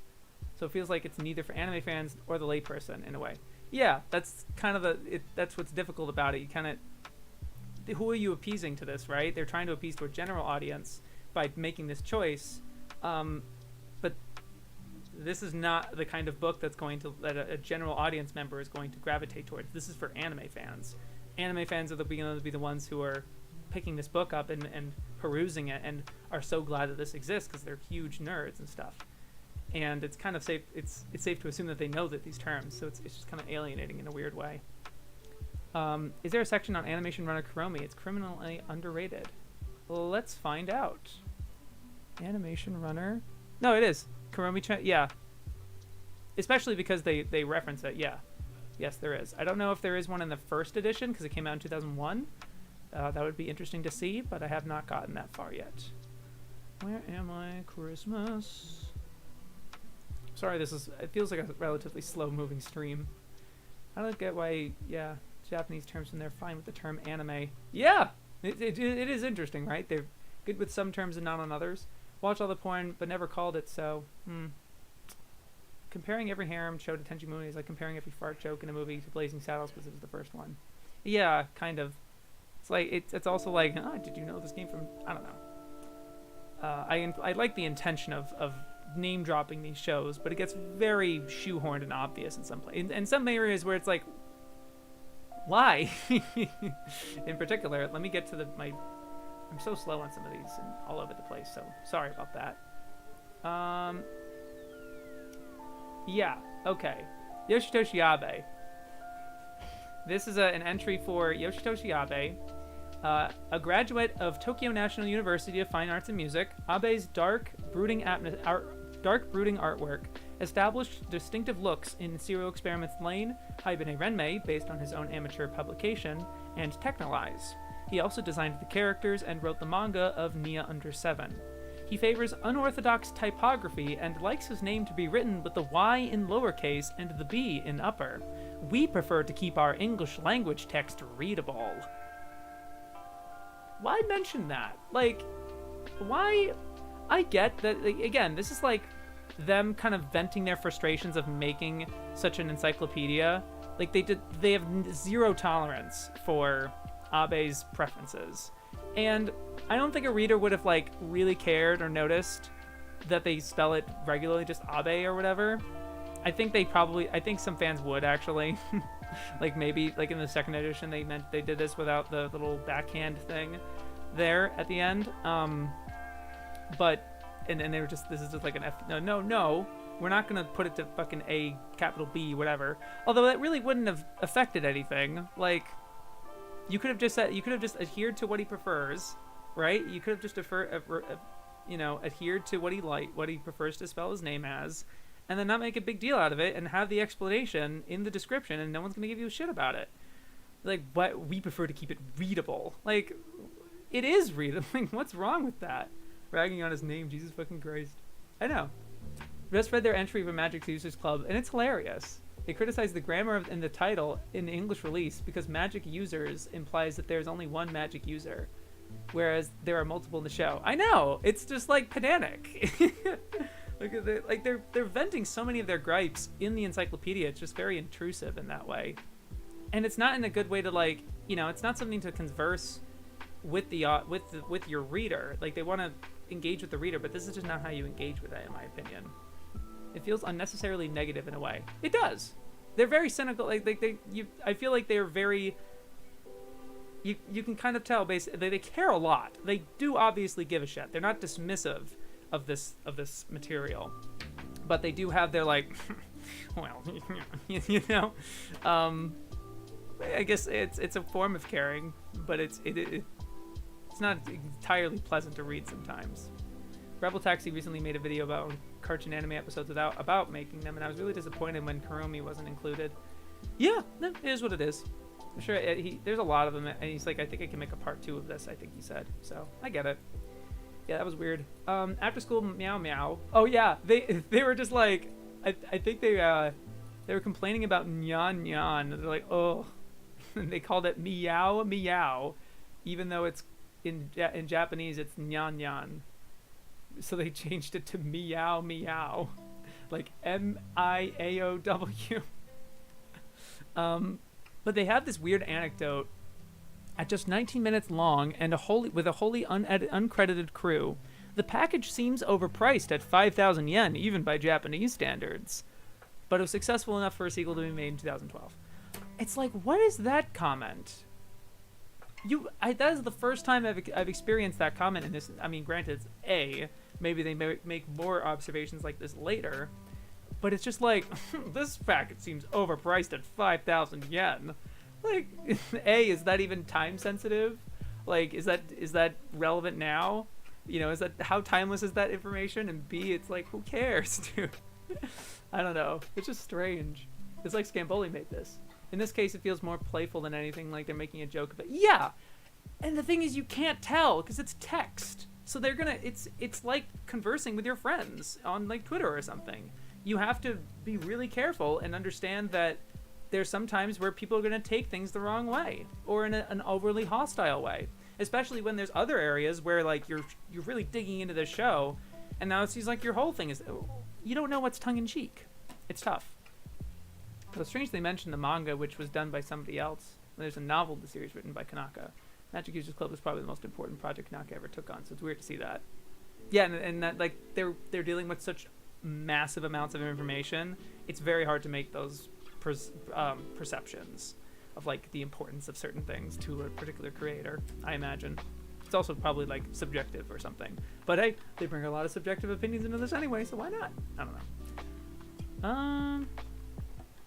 So it feels like it's neither for anime fans or the layperson in a way. Yeah, that's kind of that's what's difficult about it. You kind of, who are you appeasing to this, right? They're trying to appease to a general audience by making this choice, but this is not the kind of book that a general audience member is going to gravitate towards. This is for anime fans. Anime fans are going to be the ones who are picking this book up and perusing it and are so glad that this exists because they're huge nerds and stuff. And it's kind of safe. It's safe to assume that they know that these terms, so it's just kind of alienating in a weird way. Is there a section on Animation Runner Kuromi? It's criminally underrated. Well, let's find out. Animation Runner. No, it is. Kuromi, yeah. Especially because they reference it, yeah. Yes, there is. I don't know if there is one in the first edition, because it came out in 2001. That would be interesting to see, but I have not gotten that far yet. Where am I? Christmas. Sorry, it feels like a relatively slow-moving stream. I don't get why, yeah, Japanese terms, and they're fine with the term anime. Yeah! It is interesting, right? They're good with some terms and not on others. Watch all the porn, but never called it, so, Comparing every harem show to Tenchi Muyo is like comparing every fart joke in a movie to Blazing Saddles because it was the first one. Yeah, kind of. It's like, it's also like, did you know this came from, I don't know. I like the intention of name dropping these shows, but it gets very shoehorned and obvious in some places. In some areas where it's like, why? In particular, let me get to I'm so slow on some of these and all over the place, so sorry about that. Yeah, okay. Yoshitoshi Abe. This is an entry for Yoshitoshi Abe, a graduate of Tokyo National University of Fine Arts and Music. Abe's dark, brooding artwork established distinctive looks in Serial Experiments Lane, Haibane Renmei, based on his own amateur publication, and Technolize. He also designed the characters and wrote the manga of Nia Under 7. He favors unorthodox typography and likes his name to be written with the Y in lowercase and the B in upper. We prefer to keep our English language text readable. Why mention that? Like, why? I get that, like, again, this is like them kind of venting their frustrations of making such an encyclopedia. Like, they have zero tolerance for Abe's preferences. And I don't think a reader would have, like, really cared or noticed that they spell it regularly, just Abe or whatever. I think some fans would, actually. Like, maybe, like, in the second edition, they did this without the little backhand thing there at the end. But, and they were just, this is just like an F, no, we're not going to put it to fucking A, capital B, whatever. Although that really wouldn't have affected anything. Like, you could have just adhered to what he prefers, right? You could have just adhered to what he prefers to spell his name as, and then not make a big deal out of it and have the explanation in the description, and no one's gonna give you a shit about it. Like, but we prefer to keep it readable. Like, it is readable. Like, what's wrong with that? Ragging on his name, Jesus fucking Christ. I know. Just read their entry for Magic Users Club, and it's hilarious. They criticize the grammar in the title in the English release because Magic Users implies that there's only one Magic user, whereas there are multiple in the show. I know. It's just like pedantic. Like they're venting so many of their gripes in the encyclopedia. It's just very intrusive in that way, and it's not in a good way to, like, you know, it's not something to converse with the with your reader. Like, they want to engage with the reader, but this is just not how you engage with it, in my opinion. It feels unnecessarily negative in a way. It does. They're very cynical. I feel like they're very. You can kind of tell basically they care a lot. They do obviously give a shit. They're not dismissive of this material, but they do have their, like, well, you know. I guess it's a form of caring, but it's not entirely pleasant to read sometimes. Rebel Taxi recently made a video about cartoon anime episodes about making them, and I was really disappointed when Kurumi wasn't included. Yeah, no, it is what it is. I'm sure there's a lot of them, and he's like, I think I can make a part 2 of this, I think he said. So, I get it. Yeah, that was weird. After School Meow Meow. Oh yeah, they were just like, I think they were complaining about Nyan Nyan. They're like, oh, and they called it Meow Meow, even though it's in Japanese it's Nyan Nyan. So they changed it to Meow Meow, like MIAOW. But they have this weird anecdote at just 19 minutes long and with a wholly uncredited crew. The package seems overpriced at 5,000 yen, even by Japanese standards, but it was successful enough for a sequel to be made in 2012. It's like, what is that comment? That is the first time I've experienced that comment in this. I mean, granted, maybe they make more observations like this later, but it's just like, this package seems overpriced at 5,000 yen. Like, is that even time sensitive? Like, is that relevant now? You know, is that, how timeless is that information? And B, it's like, who cares, dude? I don't know. It's just strange. It's like Scamboli made this. In this case, it feels more playful than anything, like they're making a joke of it. Yeah! And the thing is, you can't tell, because it's text. So they're gonna, it's like conversing with your friends on, like, Twitter or something. You have to be really careful and understand that there's some times where people are gonna take things the wrong way, or in an overly hostile way. Especially when there's other areas where, like, you're really digging into the show, and now it seems like your whole thing is, you don't know what's tongue-in-cheek. It's tough. So it's strange they mentioned the manga, which was done by somebody else. There's a novel in the series written by Kanaka. Magic Users Club was probably the most important project Kanaka ever took on, so it's weird to see that. Yeah, and that, like, they're dealing with such massive amounts of information. It's very hard to make those perceptions of, like, the importance of certain things to a particular creator, I imagine. It's also probably, like, subjective or something. But hey, they bring a lot of subjective opinions into this anyway, so why not? I don't know.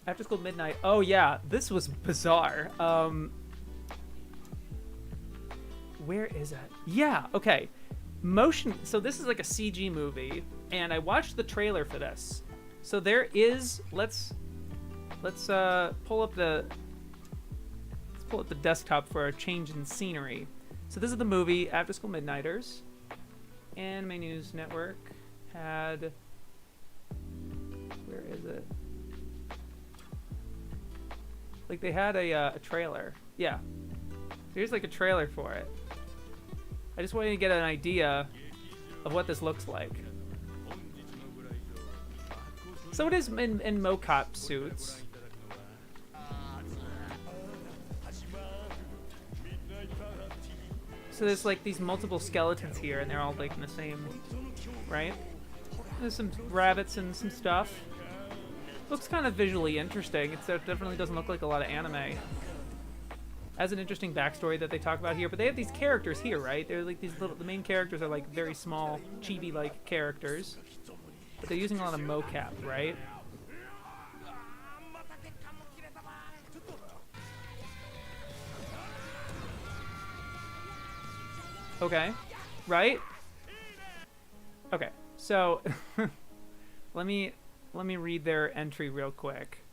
After School Midnight. Oh yeah, this was bizarre. Where is it? Yeah, okay. Motion. So this is like a CG movie, and I watched the trailer for this. So there is. Let's pull up the desktop for a change in scenery. So this is the movie After School Midnighters. Anime News Network had. Where is it? Like, they had a trailer. Yeah. Here's, like, a trailer for it. I just wanted to get an idea of what this looks like. So it is in mocap suits. So there's, like, these multiple skeletons here, and they're all, like, in the same... Right? There's some rabbits and some stuff. Looks kind of visually interesting. It definitely doesn't look like a lot of anime. Has an interesting backstory that they talk about here, but they have these characters here, right? They're like these little. The main characters are like very small, chibi-like characters, but they're using a lot of mocap, right? Okay, right? Okay, so let me let me read their entry real quick.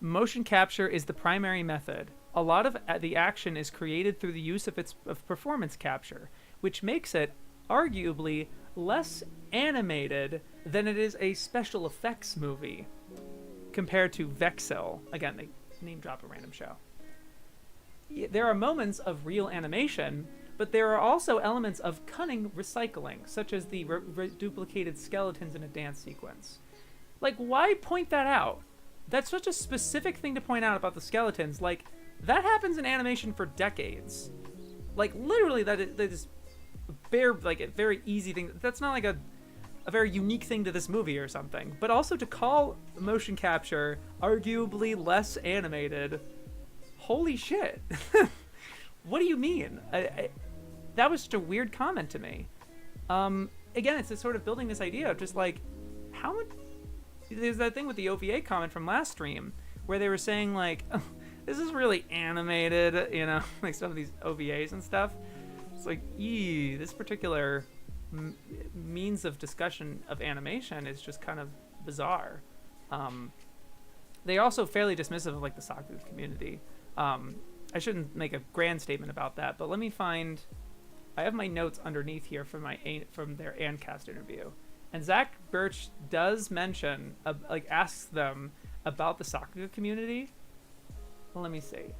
Motion capture is the primary method. A lot of the action is created through the use of performance capture, which makes it arguably less animated than it is a special effects movie compared to Vexil. Again, they name drop a random show. There are moments of real animation, but there are also elements of cunning recycling, such as the duplicated skeletons in a dance sequence. Like, why point that out? That's such a specific thing to point out about the skeletons. Like, that happens in animation for decades. Like, literally, that is like a very easy thing. That's not like a very unique thing to this movie or something. But also to call motion capture arguably less animated. Holy shit. What do you mean? That was just a weird comment to me. Again, it's just sort of building this idea of just like, how much... There's that thing with the OVA comment from last stream where they were saying like, oh, this is really animated, you know, like some of these OVAs and stuff. It's like, this particular means of discussion of animation is just kind of bizarre. They're also fairly dismissive of like the Saku community. I shouldn't make a grand statement about that, but let me find. I have my notes underneath here from their Ancast interview. And Zach Birch does mention, asks them about the Sakuga community. Well, let me see.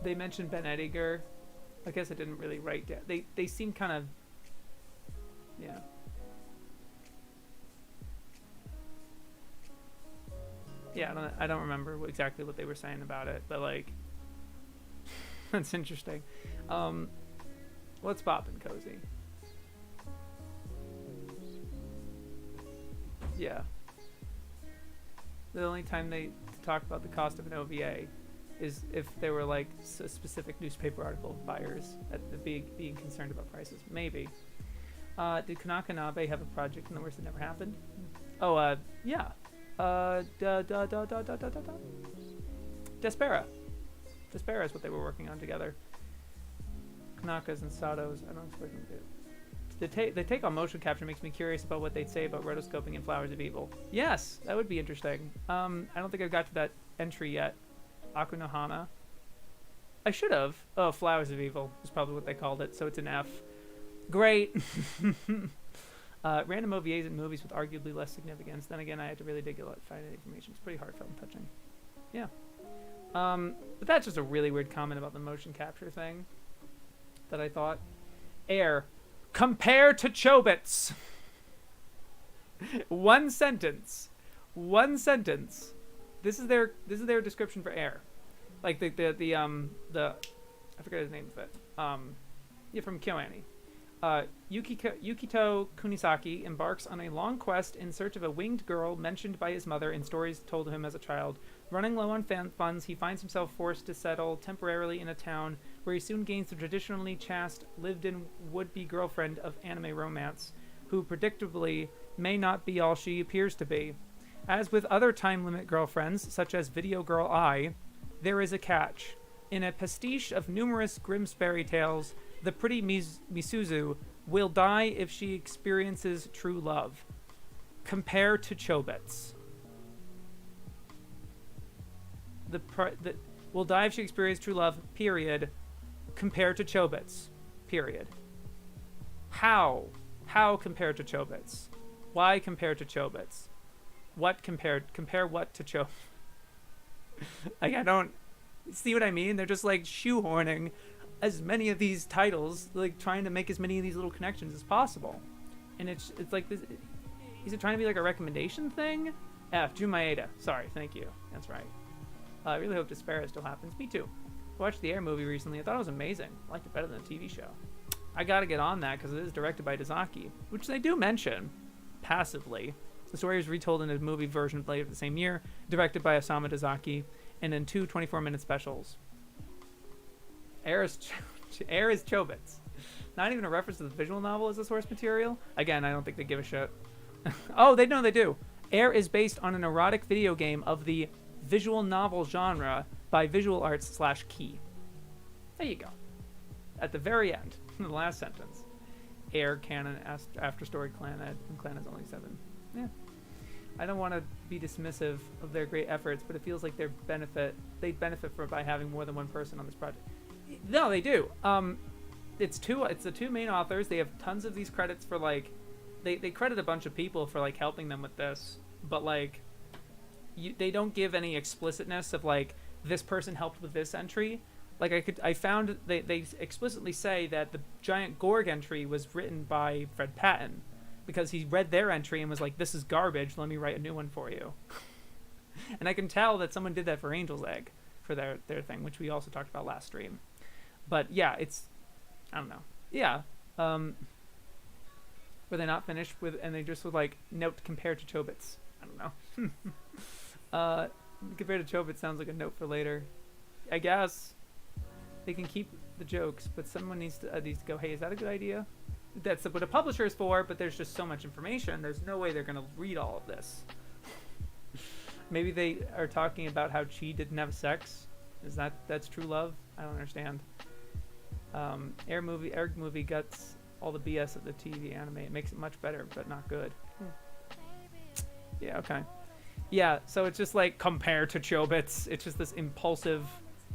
They mentioned Ben Ediger. I guess I didn't really write down. They seem kind of, yeah. Yeah, I don't remember exactly what they were saying about it, but like, that's interesting. What's poppin', Cozy? Yeah. The only time they talk about the cost of an OVA is if there were like a specific newspaper article buyers at being concerned about prices. Maybe. Did Kanaka Nabe have a project in the worst that never happened? Oh, yeah. Despera. Despera is what they were working on together. Kanakas and Satos, I don't expect them to. The take on motion capture makes me curious about what they'd say about rotoscoping in Flowers of Evil. Yes, that would be interesting. I don't think I've got to that entry yet. Akunohana. I should have. Oh, Flowers of Evil is probably what they called it, so it's an F. Great. Random OVAs in movies with arguably less significance. Then again, I had to really dig a lot to find that information. It's pretty heartfelt and touching. Yeah. But that's just a really weird comment about the motion capture thing that I thought. Air. Compare to Chobits. One sentence. This is their description for Air. Like the I forget his name of it. Yeah, from KyoAni. Yukito Kunisaki embarks on a long quest in search of a winged girl mentioned by his mother in stories told to him as a child. Running low on funds, he finds himself forced to settle temporarily in a town where he soon gains the traditionally chaste, lived-in would-be girlfriend of anime romance, who predictably may not be all she appears to be. As with other time-limit girlfriends, such as Video Girl I, there is a catch. In a pastiche of numerous Grimsbury tales, the pretty Misuzu will die if she experiences true love. Compare to Chobits. Will die if she experiences true love, period. Compare to Chobits, period. How? How compare to Chobits? Why compare to Chobits? What compare what to Chobits? Like, I don't see what I mean. They're just like shoehorning as many of these titles, like trying to make as many of these little connections as possible. And it's like this. Is it trying to be like a recommendation thing? F. Jumaeda. Sorry, thank you. That's right. I really hope Despair still happens. Me too. I watched the Air movie recently. I thought it was amazing. I liked it better than the TV show. I gotta get on that because it is directed by Dazaki, which they do mention passively. The story was retold in a movie version later the same year, directed by Osamu Dazaki, and in 2 24-minute specials. Air is Chobits. Not even a reference to the visual novel as the source material. Again, I don't think they give a shit. Oh, they do. Air is based on an erotic video game of the visual novel genre by Visual Arts /Key. There you go. At the very end. the last sentence. Air, canon, after story, clan ed, and clan is only 7. Yeah. I don't want to be dismissive of their great efforts, but it feels like they benefit by having more than one person on this project. No, they do. It's the two main authors. They have tons of these credits for like, they credit a bunch of people for like helping them with this, but like, they don't give any explicitness of like this person helped with this entry. Like I found they explicitly say that the giant Gorg entry was written by Fred Patton because he read their entry and was like, this is garbage, let me write a new one for you. And I can tell that someone did that for Angel's Egg for their thing, which we also talked about last stream. But yeah, it's, I don't know. Yeah. Were they not finished with, and they just would like, note compared to Chobits. I don't know. Compared to Chobits sounds like a note for later. I guess. They can keep the jokes, but someone needs to go, hey, is that a good idea? That's what a publisher is for, but there's just so much information. There's no way they're going to read all of this. Maybe they are talking about how Chi didn't have sex. That's true love? I don't understand. Air movie guts all the BS of the TV anime. It makes it much better, but not good. Yeah, okay. Yeah, so it's just like compared to Chobits. It's just this impulsive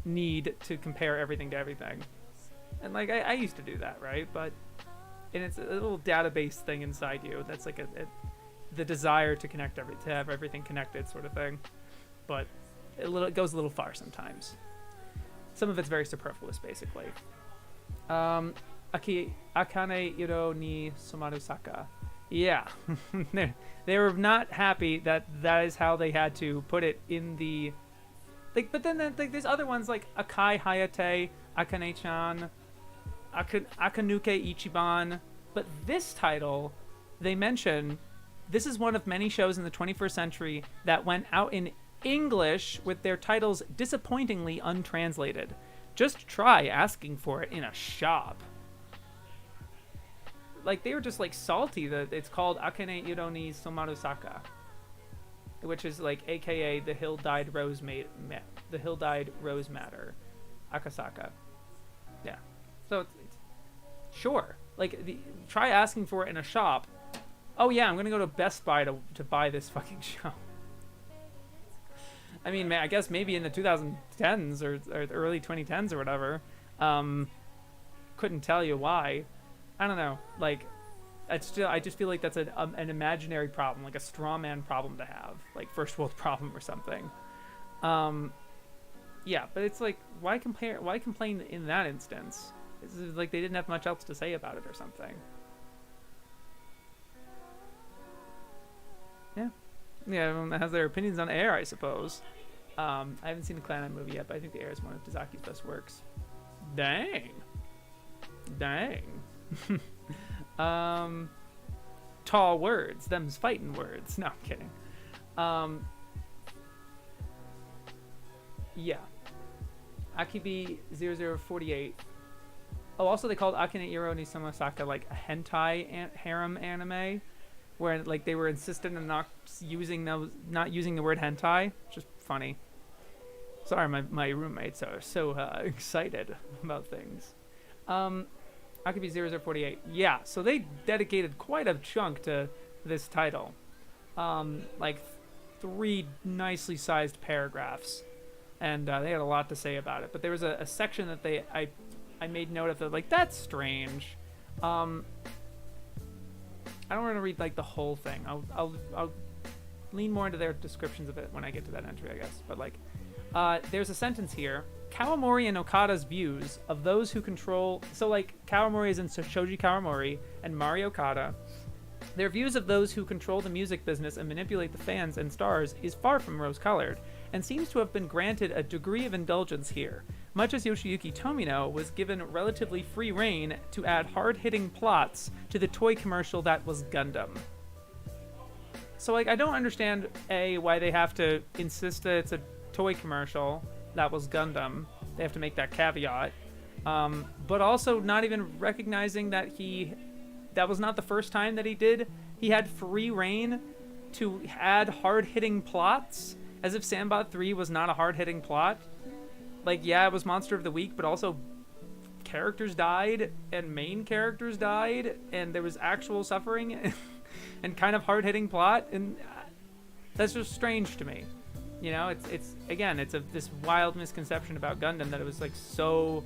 need to compare everything to everything. And like I used to do that, right? But and it's a little database thing inside you that's like the desire to connect to have everything connected sort of thing. But it goes a little far sometimes. Some of it's very superfluous, basically. Akane iro ni somaru saka. Yeah. They were not happy that is how they had to put it in the like, but then like, there's other ones like Akai Hayate, Akane-chan, Akanuke Ichiban. But this title, they mention, this is one of many shows in the 21st century that went out in English with their titles disappointingly untranslated. Just try asking for it in a shop. Like, they were just like salty that it's called Akane iro ni somaru saka, which is like AKA the hill dyed rose matter, Akasaka. Yeah. So it's sure. Like try asking for it in a shop. Oh yeah, I'm gonna go to Best Buy to buy this fucking show. I mean, I guess maybe in the 2010s or early 2010s or whatever. Couldn't tell you why. I don't know. Like, I just feel like that's an imaginary problem, like a straw man problem to have, like first world problem or something. Yeah, but it's like, why complain in that instance? It's like they didn't have much else to say about it or something. Yeah. Yeah, everyone has their opinions on Air, I suppose. I haven't seen the Clan movie yet, but I think the Air is one of Tazaki's best works. Dang. Tall words, them's fighting words. No, I'm kidding. Yeah. Akibi 0048. Oh, also they called Akane iro ni Samasaka like a hentai harem anime, where like they were insistent on not using the word hentai. Just funny. Sorry, my roommates are so excited about things. Akibi 0048. Yeah, so they dedicated quite a chunk to this title. Like 3 nicely sized paragraphs. And they had a lot to say about it. But there was a section that I made note of that, like, that's strange. I don't want to read like the whole thing. I'll lean more into their descriptions of it when I get to that entry, I guess. But like, there's a sentence here. Kawamori and Okada's views of those who control... So, like, Kawamori is in Shoji Kawamori and Mari Okada. Their views of those who control the music business and manipulate the fans and stars is far from rose-colored, and seems to have been granted a degree of indulgence here, much as Yoshiyuki Tomino was given relatively free rein to add hard-hitting plots to the toy commercial that was Gundam. So, like, I don't understand, A, why they have to insist that it's a toy commercial that was Gundam. They have to make that caveat. But also not even recognizing that that was not the first time that he had free reign to add hard-hitting plots, as if Sambot 3 was not a hard-hitting plot. Like, yeah, it was Monster of the Week, but also characters died and main characters died and there was actual suffering and kind of hard-hitting plot, and that's just strange to me. You know, it's again, it's this wild misconception about Gundam that it was like so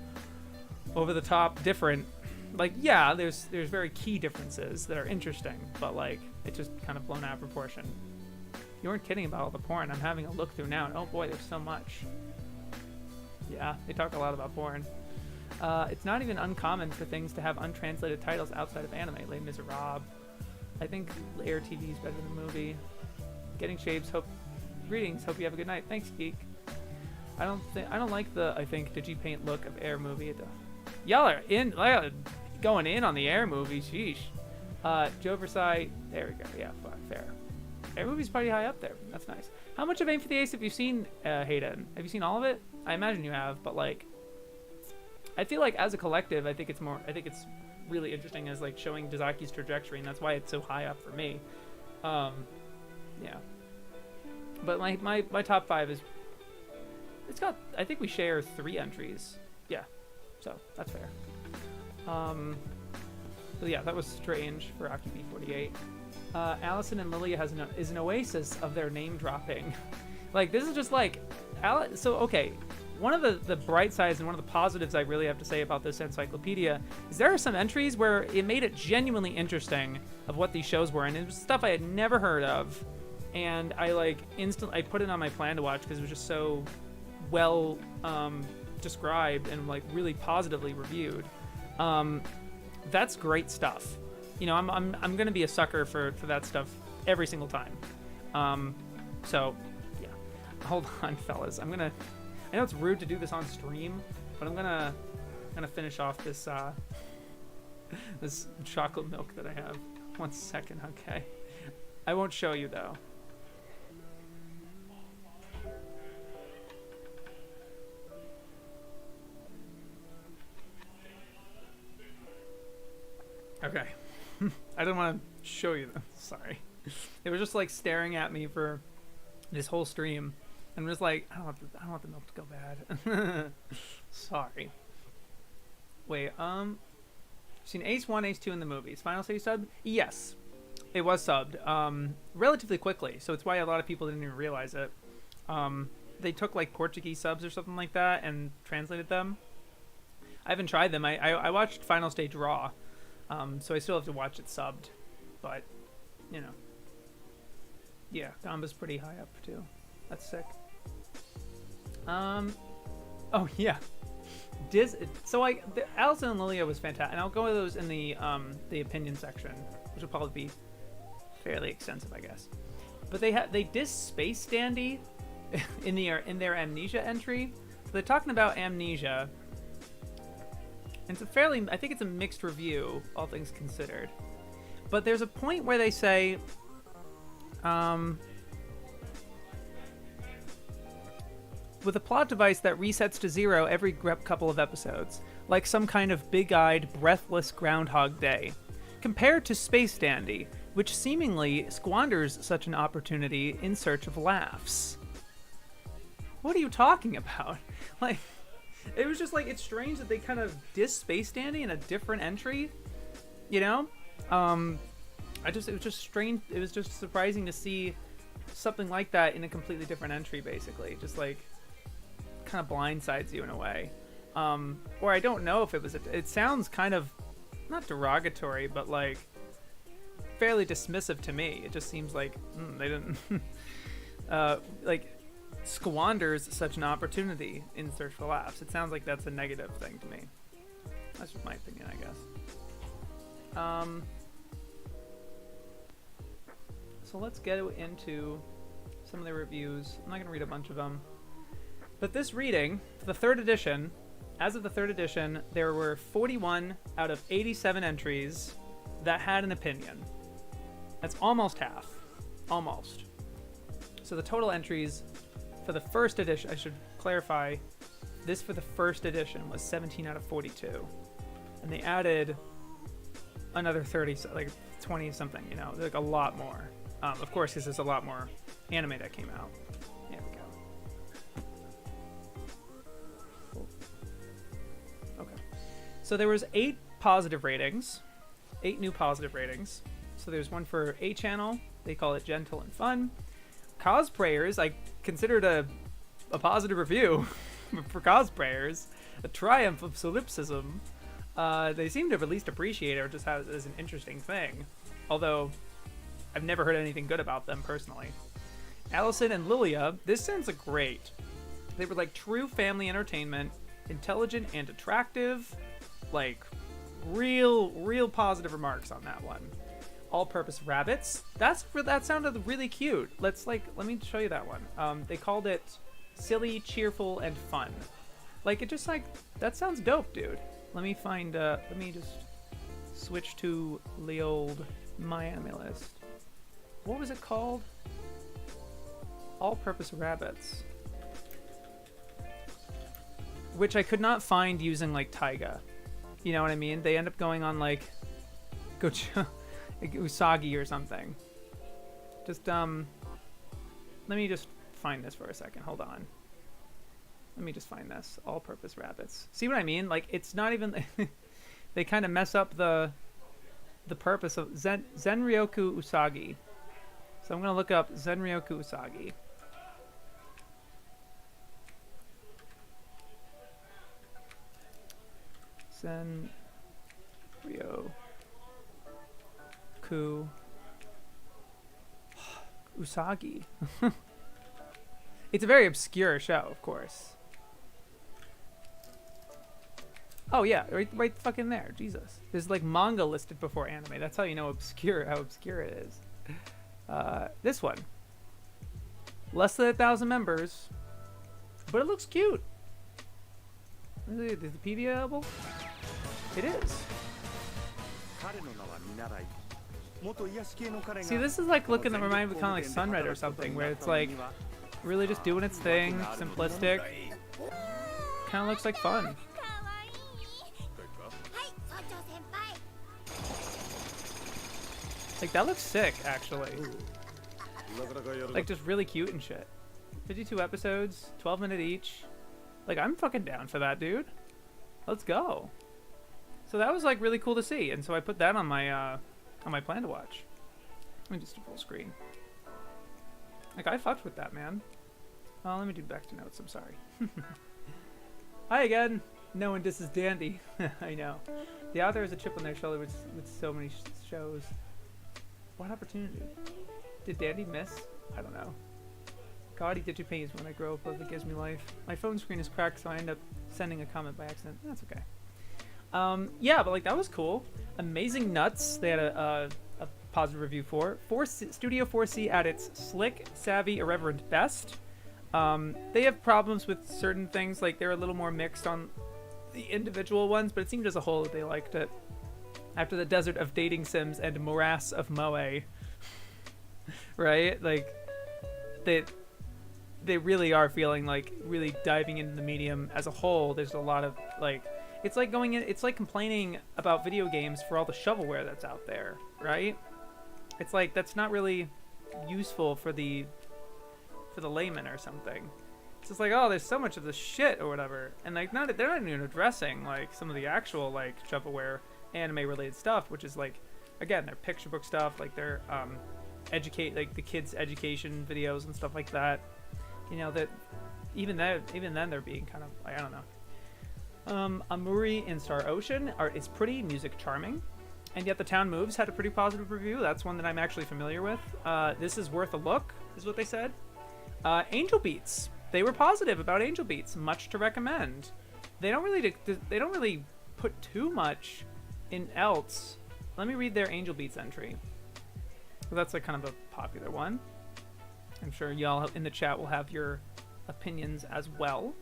over the top different. Like, yeah, there's very key differences that are interesting, but like it's just kind of blown out of proportion. You weren't kidding about all the porn. I'm having a look through now, and oh boy, there's so much. Yeah, they talk a lot about porn. It's not even uncommon for things to have untranslated titles outside of anime. Les Miserables. I think Air TV is better than the movie. Getting shaves. Greetings. Hope you have a good night. Thanks, Geek. I don't like the Digipaint look of Air movie. Y'all are going in on the Air movie. Sheesh. Joe Versailles. There we go. Yeah, fair. Air movie's pretty high up there. That's nice. How much of Aim for the Ace have you seen, Hayden? Have you seen all of it? I imagine you have, but like, I feel like as a collective, I think it's really interesting as like showing Dazaki's trajectory, and that's why it's so high up for me. Yeah. But my top 5 is, it's got, I think we share 3 entries. Yeah, so that's fair. But yeah, that was strange for Aki B48. Allison and Lillia is an oasis of their name dropping. Like, this is just like, so okay, one of the bright sides and one of the positives I really have to say about this encyclopedia is there are some entries where it made it genuinely interesting of what these shows were, and it was stuff I had never heard of, and I like I put it on my plan to watch because it was just so well described and like really positively reviewed. That's great stuff. You know, I'm gonna be a sucker for that stuff every single time. So yeah, hold on, fellas. I know it's rude to do this on stream, but I'm gonna finish off this this chocolate milk that I have. 1 second, okay. I won't show you though. Okay. I don't want to show you them. Sorry. It was just like staring at me for this whole stream. I'm just like, I don't want the milk to go bad. Sorry. Wait, seen Ace 1, Ace 2 in the movies. Final City sub? Yes. It was subbed. Relatively quickly, so it's why a lot of people didn't even realize it. They took like Portuguese subs or something like that and translated them. I haven't tried them. I watched Final Stage Raw. So I still have to watch it subbed, but, you know, yeah, Gamba's pretty high up too. That's sick. Oh yeah, Allison and Lillia was fantastic, and I'll go with those in the opinion section, which will probably be fairly extensive, I guess. But they diss Space Dandy in their Amnesia entry. So they're talking about Amnesia. It's I think it's a mixed review, all things considered. But there's a point where they say, with a plot device that resets to 0 every couple of episodes, like some kind of big-eyed, breathless Groundhog Day, compared to Space Dandy, which seemingly squanders such an opportunity in search of laughs. What are you talking about? Like, it was just like, it's strange that they kind of diss Space Dandy in a different entry, you know? It was just strange. It was just surprising to see something like that in a completely different entry, basically. Just like, kind of blindsides you in a way. Or I don't know if it sounds kind of, not derogatory, but like, fairly dismissive to me. It just seems like, they didn't, like, squanders such an opportunity in search for laughs. It sounds like that's a negative thing to me. That's just my opinion, I guess. So let's get into some of the reviews. I'm not going to read a bunch of them. But this reading, the 3rd edition, as of the 3rd edition, there were 41 out of 87 entries that had an opinion. That's almost half. Almost. So the total entries for the 1st edition, I should clarify, this for the 1st edition was 17 out of 42. And they added another 30, like 20 something, you know, like a lot more. Of course, because there's a lot more anime that came out. There we go. Cool. Okay. So there was 8 positive ratings, 8 new positive ratings. So there's one for A channel. They call it gentle and fun. Cosplayers, I considered a positive review for cosplayers, a triumph of solipsism. They seem to have at least appreciate it or just have it as an interesting thing. Although, I've never heard anything good about them personally. Allison and Lillia, this sounds like great. They were like true family entertainment, intelligent and attractive, like real positive remarks on that one. All-purpose rabbits. That sounded really cute. Let me show you that one. They called it silly, cheerful, and fun. Like it just like that sounds dope, dude. Let me find. Let me just switch to the old My Anime List. What was it called? All-purpose rabbits. Which I could not find using like Taiga. You know what I mean? They end up going on like Usagi or something. Just let me just find this for a second. Hold on. Let me just find this. All-purpose rabbits. See what I mean? Like it's not even they kind of mess up the purpose of Zenryoku Usagi. So I'm going to look up Zenryoku Usagi. Zenryoku Usagi. It's a very obscure show, of course. Oh yeah, right fucking there. Jesus. There's like manga listed before anime. That's how you know how obscure it is. This one. Less than 1,000 members. But it looks cute. Is the PV available? It is. See, this is like looking that reminds me kind of like Sunred or something, where it's like really just doing its thing, simplistic. Kind of looks like fun. Like that looks sick, actually. Like just really cute and shit. 52 episodes, 12-minute each. Like I'm fucking down for that, dude. Let's go. So that was like really cool to see, and so I put that on my plan to watch. Let me just do full screen. Like I fucked with that, man. Oh, let me do back to notes. I'm sorry. Hi again. No one disses Dandy. I know. The author has a chip on their shoulder with so many shows. What opportunity? Did Dandy miss? I don't know. God, he did you pains when I grow up, love that gives me life. My phone screen is cracked, so I end up sending a comment by accident. That's okay. Yeah, but like that was cool. Amazing Nuts. They had a positive review for. Studio 4C at its slick, savvy, irreverent best. They have problems with certain things, like they're a little more mixed on the individual ones, but it seemed as a whole that they liked it. After the desert of dating sims and morass of moe, right? Like they really are feeling like really diving into the medium as a whole. There's a lot of like it's like going in, it's like complaining about video games for all the shovelware that's out there, right? It's like that's not really useful for the layman or something. It's just like, oh, there's so much of this shit or whatever, and like they're not even addressing like some of the actual like shovelware anime related stuff, which is like again their picture book stuff, like their educate like the kids education videos and stuff like that. You know that even then they're being kind of like, I don't know. Amuri in Star Ocean art is pretty, music charming, and yet the town moves had a pretty positive review. That's one that I'm actually familiar with. This is worth a look, is what they said. Angel Beats, they were positive about Angel Beats, much to recommend. They don't really put too much in else. Let me read their Angel Beats entry. Well, that's like kind of a popular one. I'm sure y'all in the chat will have your opinions as well.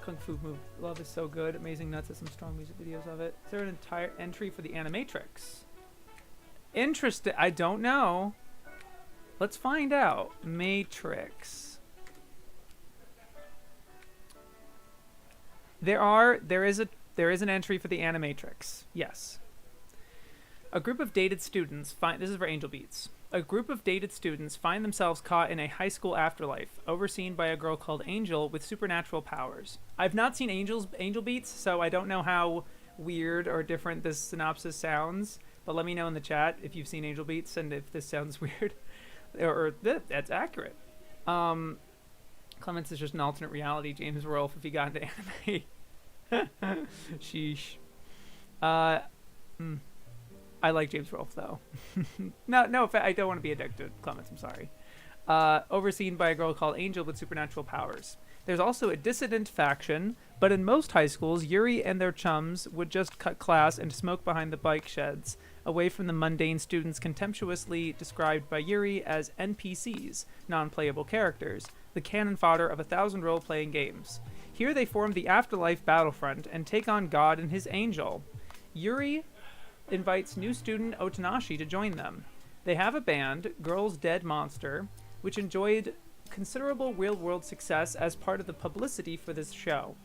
Kung Fu Move Love is so good. Amazing Nuts has some strong music videos of it. Is there an entire entry for the Animatrix? Interesting. I don't know. Let's find out. Matrix. There is an entry for the Animatrix. Yes. A group of dated students find, this is for Angel Beats. a group of dated students find themselves caught in a high school afterlife, overseen by a girl called Angel with supernatural powers. I've not seen Angel Beats, so I don't know how weird or different this synopsis sounds, but let me know in the chat if you've seen Angel Beats and if this sounds weird or that's accurate. Clements is just an alternate reality James Rolfe if he got into anime. Sheesh. I like James Rolfe though. no, I don't want to be addicted, Clements. I'm sorry. Overseen by a girl called Angel with supernatural powers. There's also a dissident faction, but in most high schools, Yuri and their chums would just cut class and smoke behind the bike sheds, away from the mundane students contemptuously described by Yuri as NPCs, non-playable characters, the cannon fodder of 1,000 role-playing games. Here they form the afterlife battlefront and take on God and his angel. Yuri invites new student Otanashi to join them. They have a band, Girls Dead Monster, which enjoyed considerable real-world success as part of the publicity for this show.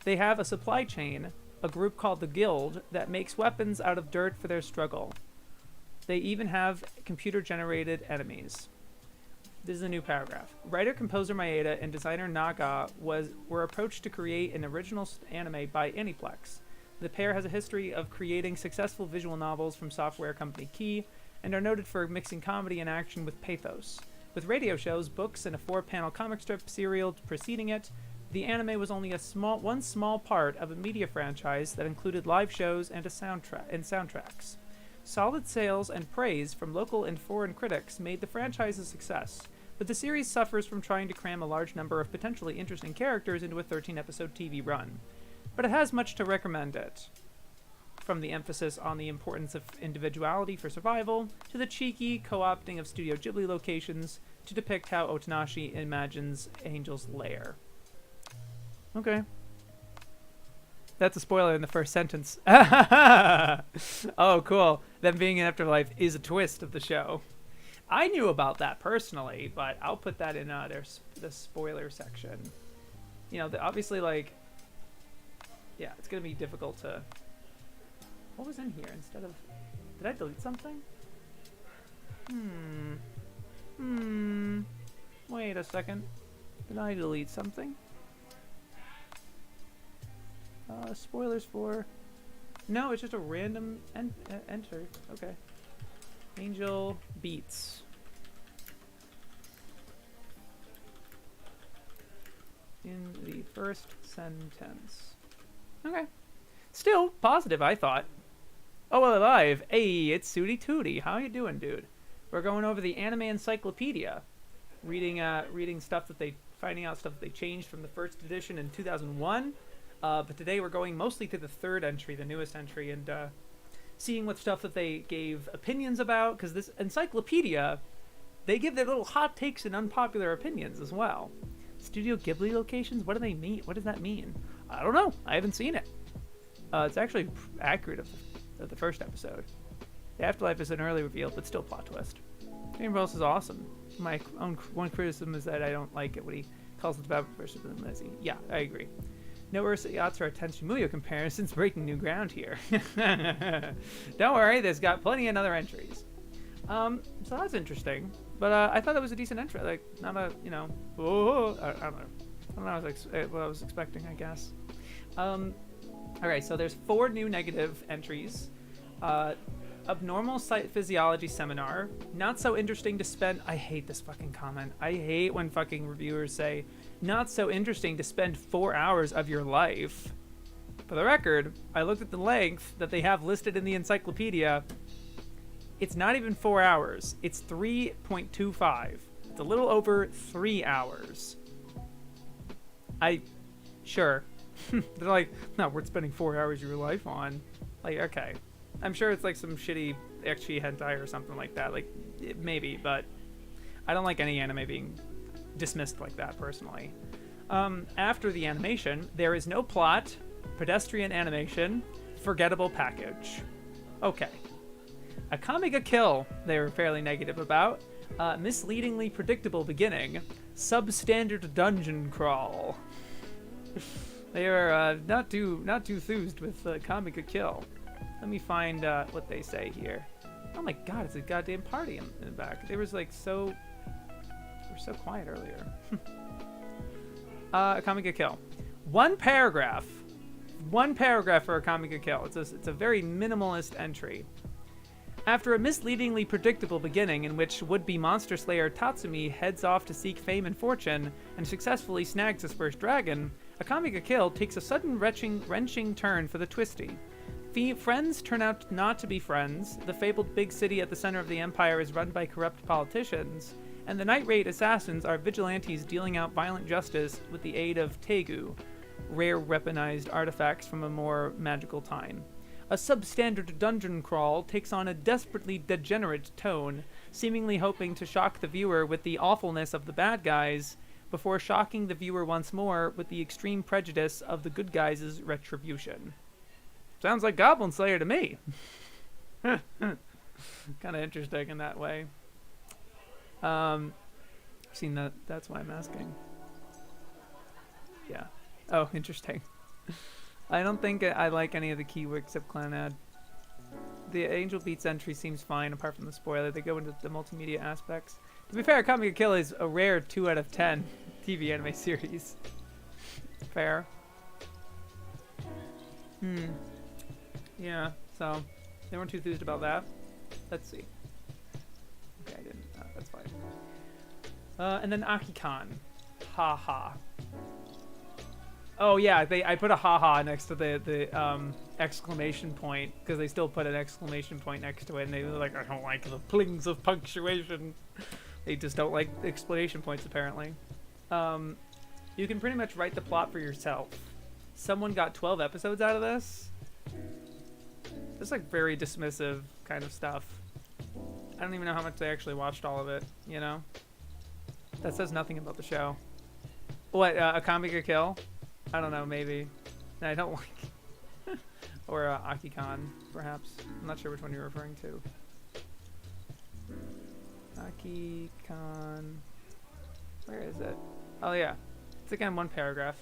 They have a supply chain, a group called the Guild, that makes weapons out of dirt for their struggle. They even have computer-generated enemies. This is a new paragraph. Writer-composer Maeda and designer Naga were approached to create an original anime by Aniplex. The pair has a history of creating successful visual novels from software company Key, and are noted for mixing comedy and action with pathos. With radio shows, books, and a 4-panel comic strip serial preceding it, the anime was only one small part of a media franchise that included live shows and soundtracks. Solid sales and praise from local and foreign critics made the franchise a success, but the series suffers from trying to cram a large number of potentially interesting characters into a 13-episode TV run. But it has much to recommend it. From the emphasis on the importance of individuality for survival, to the cheeky co-opting of Studio Ghibli locations, to depict how Otanashi imagines Angel's lair. Okay. That's a spoiler in the first sentence. Oh, cool. Them being in Afterlife is a twist of the show. I knew about that personally, but I'll put that in the spoiler section. You know, obviously, like, yeah, it's going to be difficult to... What was in here instead of... Did I delete something? Wait a second. Did I delete something? Spoilers for... No, it's just a random enter. Okay. Angel Beats. In the first sentence. Okay. Still positive, I thought. Oh, well, alive. Hey, it's Sooty Tooty. How you doing, dude? We're going over the Anime Encyclopedia. Reading stuff that finding out stuff that they changed from the first edition in 2001. But today we're going mostly to the third entry, the newest entry, and seeing what stuff that they gave opinions about, because this encyclopedia, they give their little hot takes and unpopular opinions as well. Studio Ghibli locations? What do they mean? What does that mean? I don't know. I haven't seen it. It's actually accurate of the first episode. The afterlife is an early reveal, but still plot twist. Game Bros is awesome. My own one criticism is that I don't like it when he calls it about versus Lizzie. Yeah, I agree. No Yatsura Tenchi Muyo comparisons breaking new ground here. Don't worry, there's got plenty of other entries. So that's interesting. But I thought that was a decent entry. Like, not a, I don't know. I don't know what I was expecting, I guess. Alright, so there's 4 new negative entries. Abnormal site physiology seminar. Not so interesting to spend... I hate this fucking comment. I hate when fucking reviewers say, not so interesting to spend 4 hours of your life. For the record, I looked at the length that they have listed in the encyclopedia. It's not even 4 hours. It's 3.25. It's a little over 3 hours. Sure. They're like, not worth spending 4 hours of your life on. Like, okay. I'm sure it's like some shitty ecchi hentai or something like that. Like, maybe, but I don't like any anime being dismissed like that, personally. After the animation, there is no plot, pedestrian animation, forgettable package. Okay. A Kamiga kill, they were fairly negative about. Misleadingly predictable beginning. Substandard dungeon crawl. They are not too enthused with Kamiga kill. Let me find what they say here. Oh my god, it's a goddamn party in the back. They were like so... They were so quiet earlier. Akame ga Kill. One paragraph for Akame ga Kill. It's a very minimalist entry. After a misleadingly predictable beginning in which would-be monster slayer Tatsumi heads off to seek fame and fortune and successfully snags his first dragon, Akame ga Kill takes a sudden wrenching turn for the twisty. Friends turn out not to be friends, the fabled big city at the center of the empire is run by corrupt politicians, and the night raid assassins are vigilantes dealing out violent justice with the aid of tegu, rare weaponized artifacts from a more magical time. A substandard dungeon crawl takes on a desperately degenerate tone, seemingly hoping to shock the viewer with the awfulness of the bad guys, before shocking the viewer once more with the extreme prejudice of the good guys' retribution. Sounds like Goblin Slayer to me. Kind of interesting in that way. Seen that, that's why I'm asking. Yeah. Oh, interesting. I don't think I like any of the keywords except Clanad. The Angel Beats entry seems fine, apart from the spoiler. They go into the multimedia aspects. To be fair, Akame ga Kill is a rare 2 out of 10 TV anime series. Fair. Yeah, so they weren't too enthused about that. Let's see. Okay, I didn't. That's fine. And then Akikan. Ha ha. Oh yeah, I put a haha next to the exclamation point because they still put an exclamation point next to it, and they were like, I don't like the plings of punctuation. They just don't like exclamation points apparently. You can pretty much write the plot for yourself. Someone got 12 episodes out of this. It's like very dismissive kind of stuff. I don't even know how much they actually watched all of it. You know, that says nothing about the show. What Akame ga Kill? I don't know, maybe. I don't like... or Akikan, perhaps. I'm not sure which one you're referring to. Akikan... Where is it? Oh, yeah. It's again one paragraph.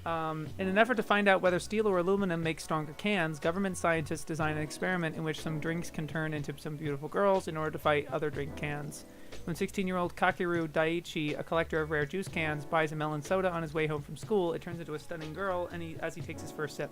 In an effort to find out whether steel or aluminum makes stronger cans, government scientists design an experiment in which some drinks can turn into some beautiful girls in order to fight other drink cans. When 16-year-old Kakeru Daiichi, a collector of rare juice cans, buys a melon soda on his way home from school, it turns into a stunning girl as he takes his first sip.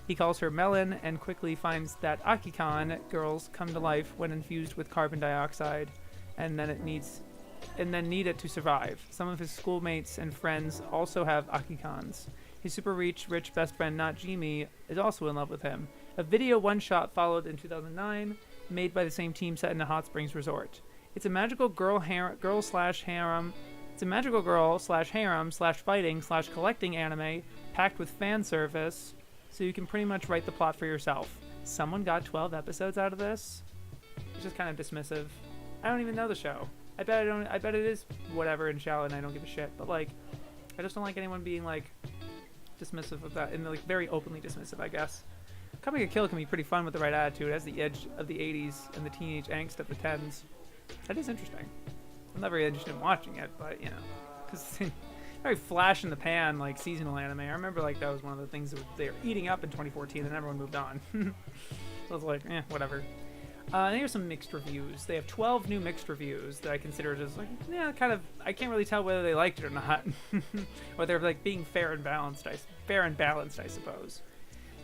He calls her Melon and quickly finds that Akikan girls come to life when infused with carbon dioxide and then need it to survive. Some of his schoolmates and friends also have Akikans. His super rich best friend Najimi is also in love with him. A video one-shot followed in 2009, made by the same team set in a hot springs resort. It's a magical girl slash harem. It's a magical girl slash harem slash fighting slash collecting anime packed with fan service, so you can pretty much write the plot for yourself. Someone got 12 episodes out of this. It's just kind of dismissive. I don't even know the show. I bet it is whatever and shallow, and I don't give a shit. But like, I just don't like anyone being like dismissive of that, and like very openly dismissive, I guess. Akame ga Kill can be pretty fun with the right attitude. It has the edge of the 80s and the teenage angst of the 10s. That is interesting. I'm not very interested in watching it, but you know, because it's very flash in the pan, like seasonal anime. I remember like that was one of the things that they were eating up in 2014, and everyone moved on. So I was like, whatever. And here's some mixed reviews. They have 12 new mixed reviews that I consider just like, yeah, kind of. I can't really tell whether they liked it or not, or they're like being fair and balanced, I suppose.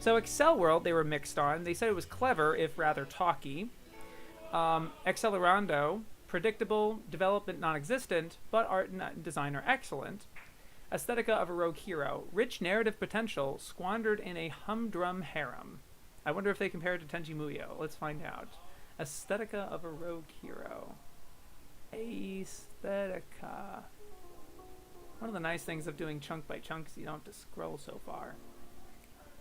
So Excel World, they were mixed on. They said it was clever, if rather talky. Accelerando, predictable, development non-existent, but art and design are excellent. Aesthetica of a rogue hero, rich narrative potential, squandered in a humdrum harem. I wonder if they compare it to Tenchi Muyo. Let's find out. Aesthetica of a rogue hero. Aesthetica. One of the nice things of doing chunk by chunk is you don't have to scroll so far.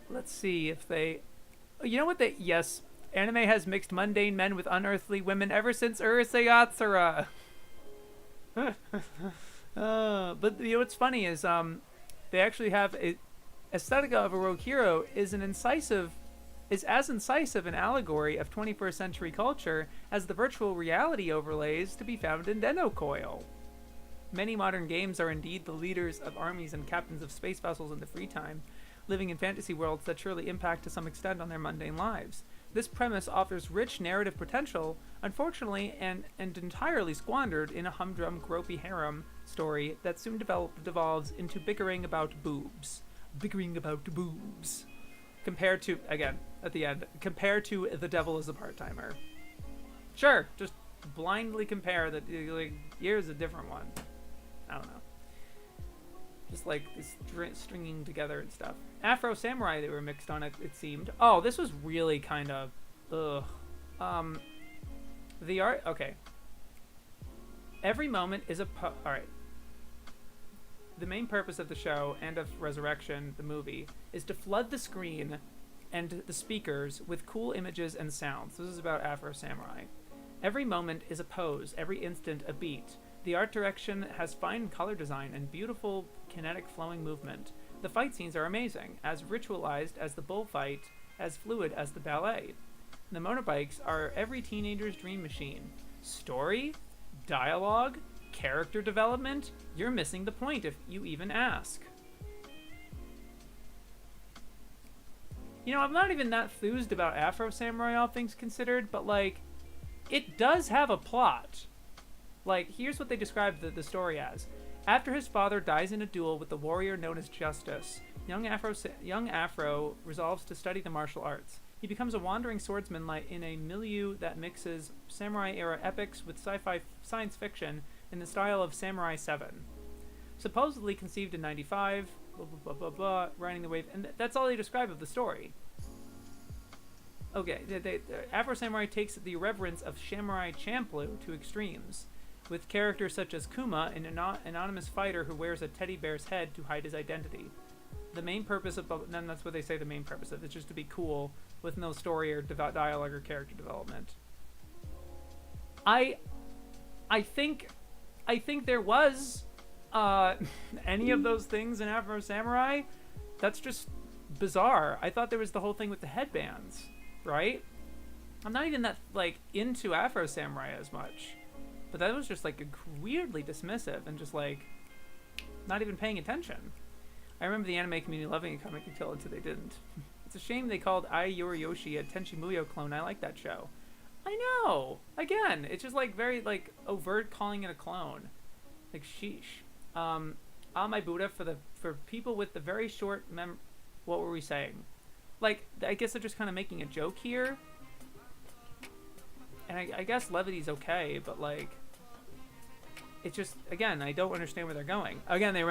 Let's see if they... You know what they... Yes, anime has mixed mundane men with unearthly women ever since Urusei Yatsura. But you know what's funny is they actually have... Aesthetica of a rogue hero is as incisive an allegory of 21st century culture as the virtual reality overlays to be found in Den-no Coil. Many modern games are indeed the leaders of armies and captains of space vessels in the free time, living in fantasy worlds that surely impact to some extent on their mundane lives. This premise offers rich narrative potential, unfortunately, and entirely squandered in a humdrum, gropey harem story that soon devolves into bickering about boobs. Bickering about boobs. Compared to, again, at the end, compared to The Devil is a Part-Timer. Sure, just blindly compare that, like, here's a different one. I don't know. Just like stringing together and stuff. Afro Samurai, they were mixed on it, it seemed. Oh, this was really kind of, the art, okay. Every moment is alright. The main purpose of the show and of Resurrection, the movie, is to flood the screen and the speakers with cool images and sounds. This is about Afro Samurai. Every moment is a pose, every instant a beat. The art direction has fine color design and beautiful kinetic flowing movement. The fight scenes are amazing, as ritualized as the bullfight, as fluid as the ballet. The motorbikes are every teenager's dream machine. Story? Dialogue? Character development? You're missing the point if you even ask. You know, I'm not even that enthused about Afro Samurai, all things considered, but, like, it does have a plot. Like, here's what they describe the story as. After his father dies in a duel with the warrior known as Justice, young Afro resolves to study the martial arts. He becomes a wandering swordsman in a milieu that mixes samurai-era epics with sci-fi science fiction in the style of Samurai 7. Supposedly conceived in 95, blah, blah, blah, blah, blah, riding the wave, and that's all they describe of the story. Okay, Afro Samurai takes the irreverence of Samurai Champloo to extremes, with characters such as Kuma, an anonymous fighter who wears a teddy bear's head to hide his identity. The main purpose of then that's what they say the main purpose of it's just to be cool with no story or dialogue or character development. I think there was any of those things in Afro Samurai. That's just bizarre. I thought there was the whole thing with the headbands, right? I'm not even that like into Afro Samurai as much. But that was just like weirdly dismissive and just like not even paying attention. I remember the anime community loving a comic until they didn't. It's a shame they called Ai Yoriyoshi a Tenchi Muyo clone. I like that show. I know. Again, it's just like very like overt calling it a clone. Like sheesh. My Buddha for people with the very short what were we saying? Like I guess they're just kind of making a joke here. And I guess levity's okay, but like, it's just, again, I don't understand where they're going. Again, they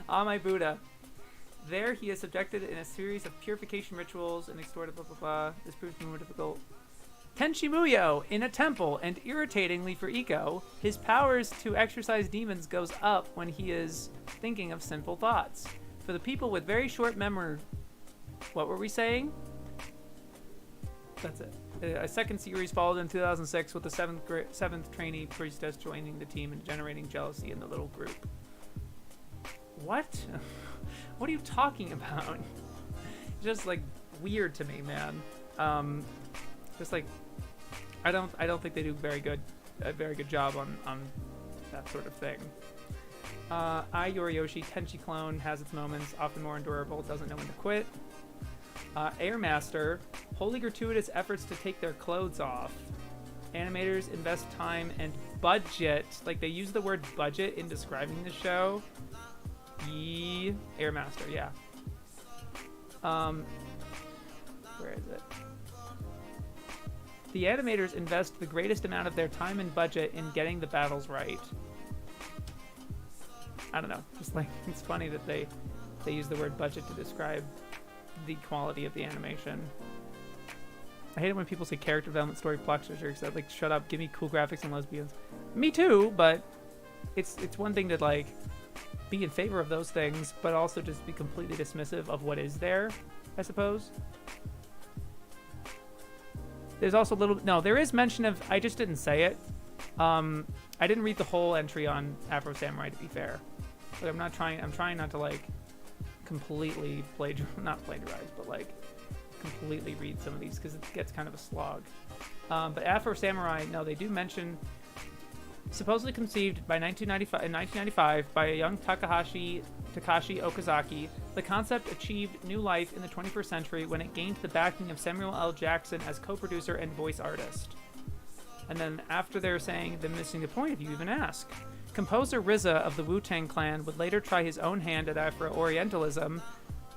my Buddha. There he is subjected in a series of purification rituals and extorted blah blah blah. This proves more difficult. Tenchi Muyo in a temple, and irritatingly for Iko, his powers to exorcise demons goes up when he is thinking of sinful thoughts. For the people with very short memory, what were we saying? That's it. A second series followed in 2006 with the seventh trainee priestess joining the team and generating jealousy in the little group. What? What are you talking about? Just like weird to me, man. Just like I don't think they do a very good job on that sort of thing. Ai Yoriyoshi Tenchi clone has its moments, often more endurable, doesn't know when to quit. Airmaster, wholly gratuitous efforts to take their clothes off. Animators invest time and budget. Like, they use the word budget in describing the show. Airmaster, yeah. Where is it? The animators invest the greatest amount of their time and budget in getting the battles right. I don't know. Just like, it's funny that they use the word budget to describe the quality of the animation. I hate it when people say character development, story, plot, because that like, shut up, give me cool graphics and lesbians. Me too, but it's one thing to like be in favor of those things, but also just be completely dismissive of what is there, I suppose. There's also there is mention of, I just didn't say it. I didn't read the whole entry on Afro Samurai, to be fair. But I'm trying not to like completely not plagiarize, but like completely read some of these because it gets kind of a slog. But Afro Samurai, no, they do mention Supposedly conceived by 1995 by a young Takashi Okazaki, the concept achieved new life in the 21st century when it gained the backing of Samuel L. Jackson as co-producer and voice artist. And then after they're saying they're missing the point if you even ask. Composer RZA of the Wu-Tang Clan would later try his own hand at Afro-Orientalism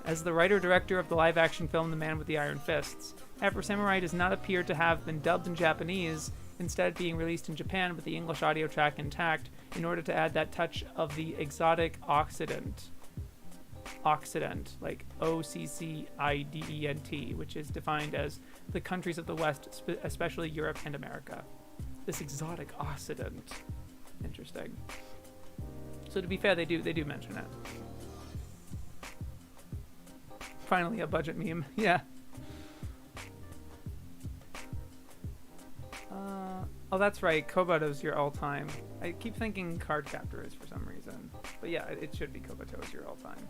as the writer-director of the live-action film The Man with the Iron Fists. Afro Samurai does not appear to have been dubbed in Japanese, instead being released in Japan with the English audio track intact in order to add that touch of the exotic Occident, like OCCIDENT, which is defined as the countries of the West, especially Europe and America. This exotic Occident. Interesting. So to be fair, they do mention it. Finally, a budget meme. Yeah. Oh, that's right. Kobuto's your all-time. I keep thinking Card Captor is for some reason. But yeah, it should be Kobuto's your all-time.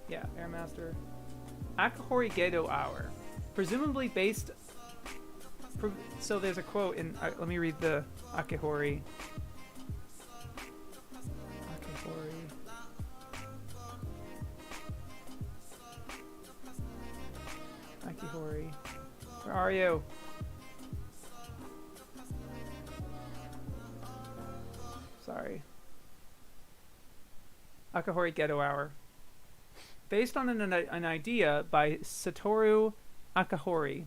Yeah, Airmaster. Akahori Gedo Hour. Presumably based... So there's a quote in... let me read the Akahori. Akihori. Where are you? Sorry. Akahori Gedo Hour. Based on an idea by Satoru Akahori,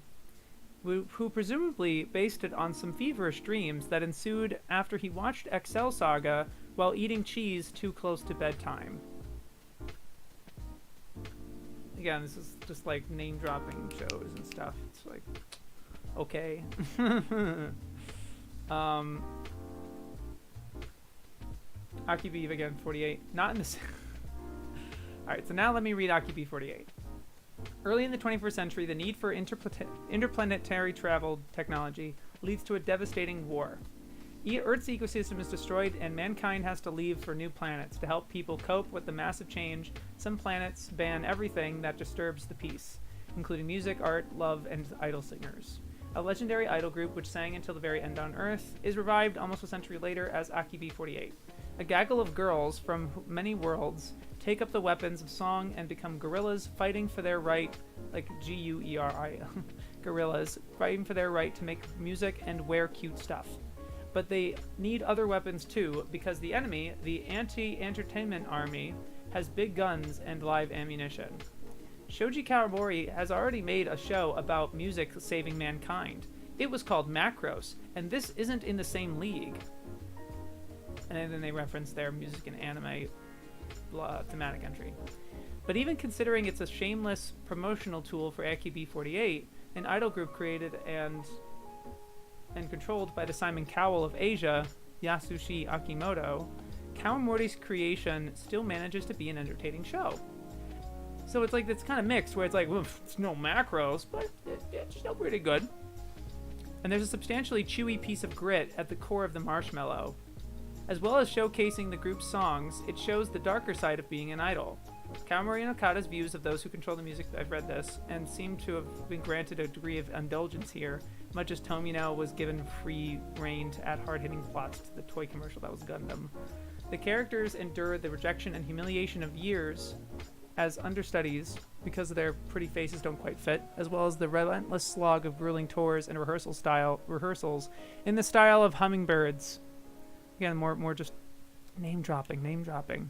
who presumably based it on some feverish dreams that ensued after he watched Excel Saga while eating cheese too close to bedtime. Again, this is just like name-dropping shows and stuff. It's like, okay. Akibi again, 48. Not in the... Alright, so now let me read Akibi 48. Early in the 21st century, the need for interplanetary travel technology leads to a devastating war. Earth's ecosystem is destroyed and mankind has to leave for new planets. To help people cope with the massive change, some planets ban everything that disturbs the peace, including music, art, love, and idol singers. A legendary idol group which sang until the very end on Earth is revived almost a century later as Akibi 48. A gaggle of girls from many worlds take up the weapons of song and become guerrillas fighting for their right, like G-U-E-R-I, guerrillas, fighting for their right to make music and wear cute stuff. But they need other weapons too, because the enemy, the anti-entertainment army, has big guns and live ammunition. Shoji Kawamori has already made a show about music saving mankind. It was called Macros, and this isn't in the same league. And then they reference their music and anime thematic entry. But even considering it's a shameless promotional tool for AKB48, an idol group created and controlled by the Simon Cowell of Asia, Yasushi Akimoto, Kawamori's creation still manages to be an entertaining show. So it's like, it's kind of mixed, where it's like, it's no macros, but it's still pretty good. And there's a substantially chewy piece of grit at the core of the marshmallow. As well as showcasing the group's songs, it shows the darker side of being an idol. Kawamori and Okada's views of those who control the music, I've read this, and seem to have been granted a degree of indulgence here, much as Tomino was given free reign to add hard-hitting plots to the toy commercial that was Gundam. The characters endure the rejection and humiliation of years as understudies because their pretty faces don't quite fit, as well as the relentless slog of grueling tours and rehearsals in the style of hummingbirds. Again, more just name dropping.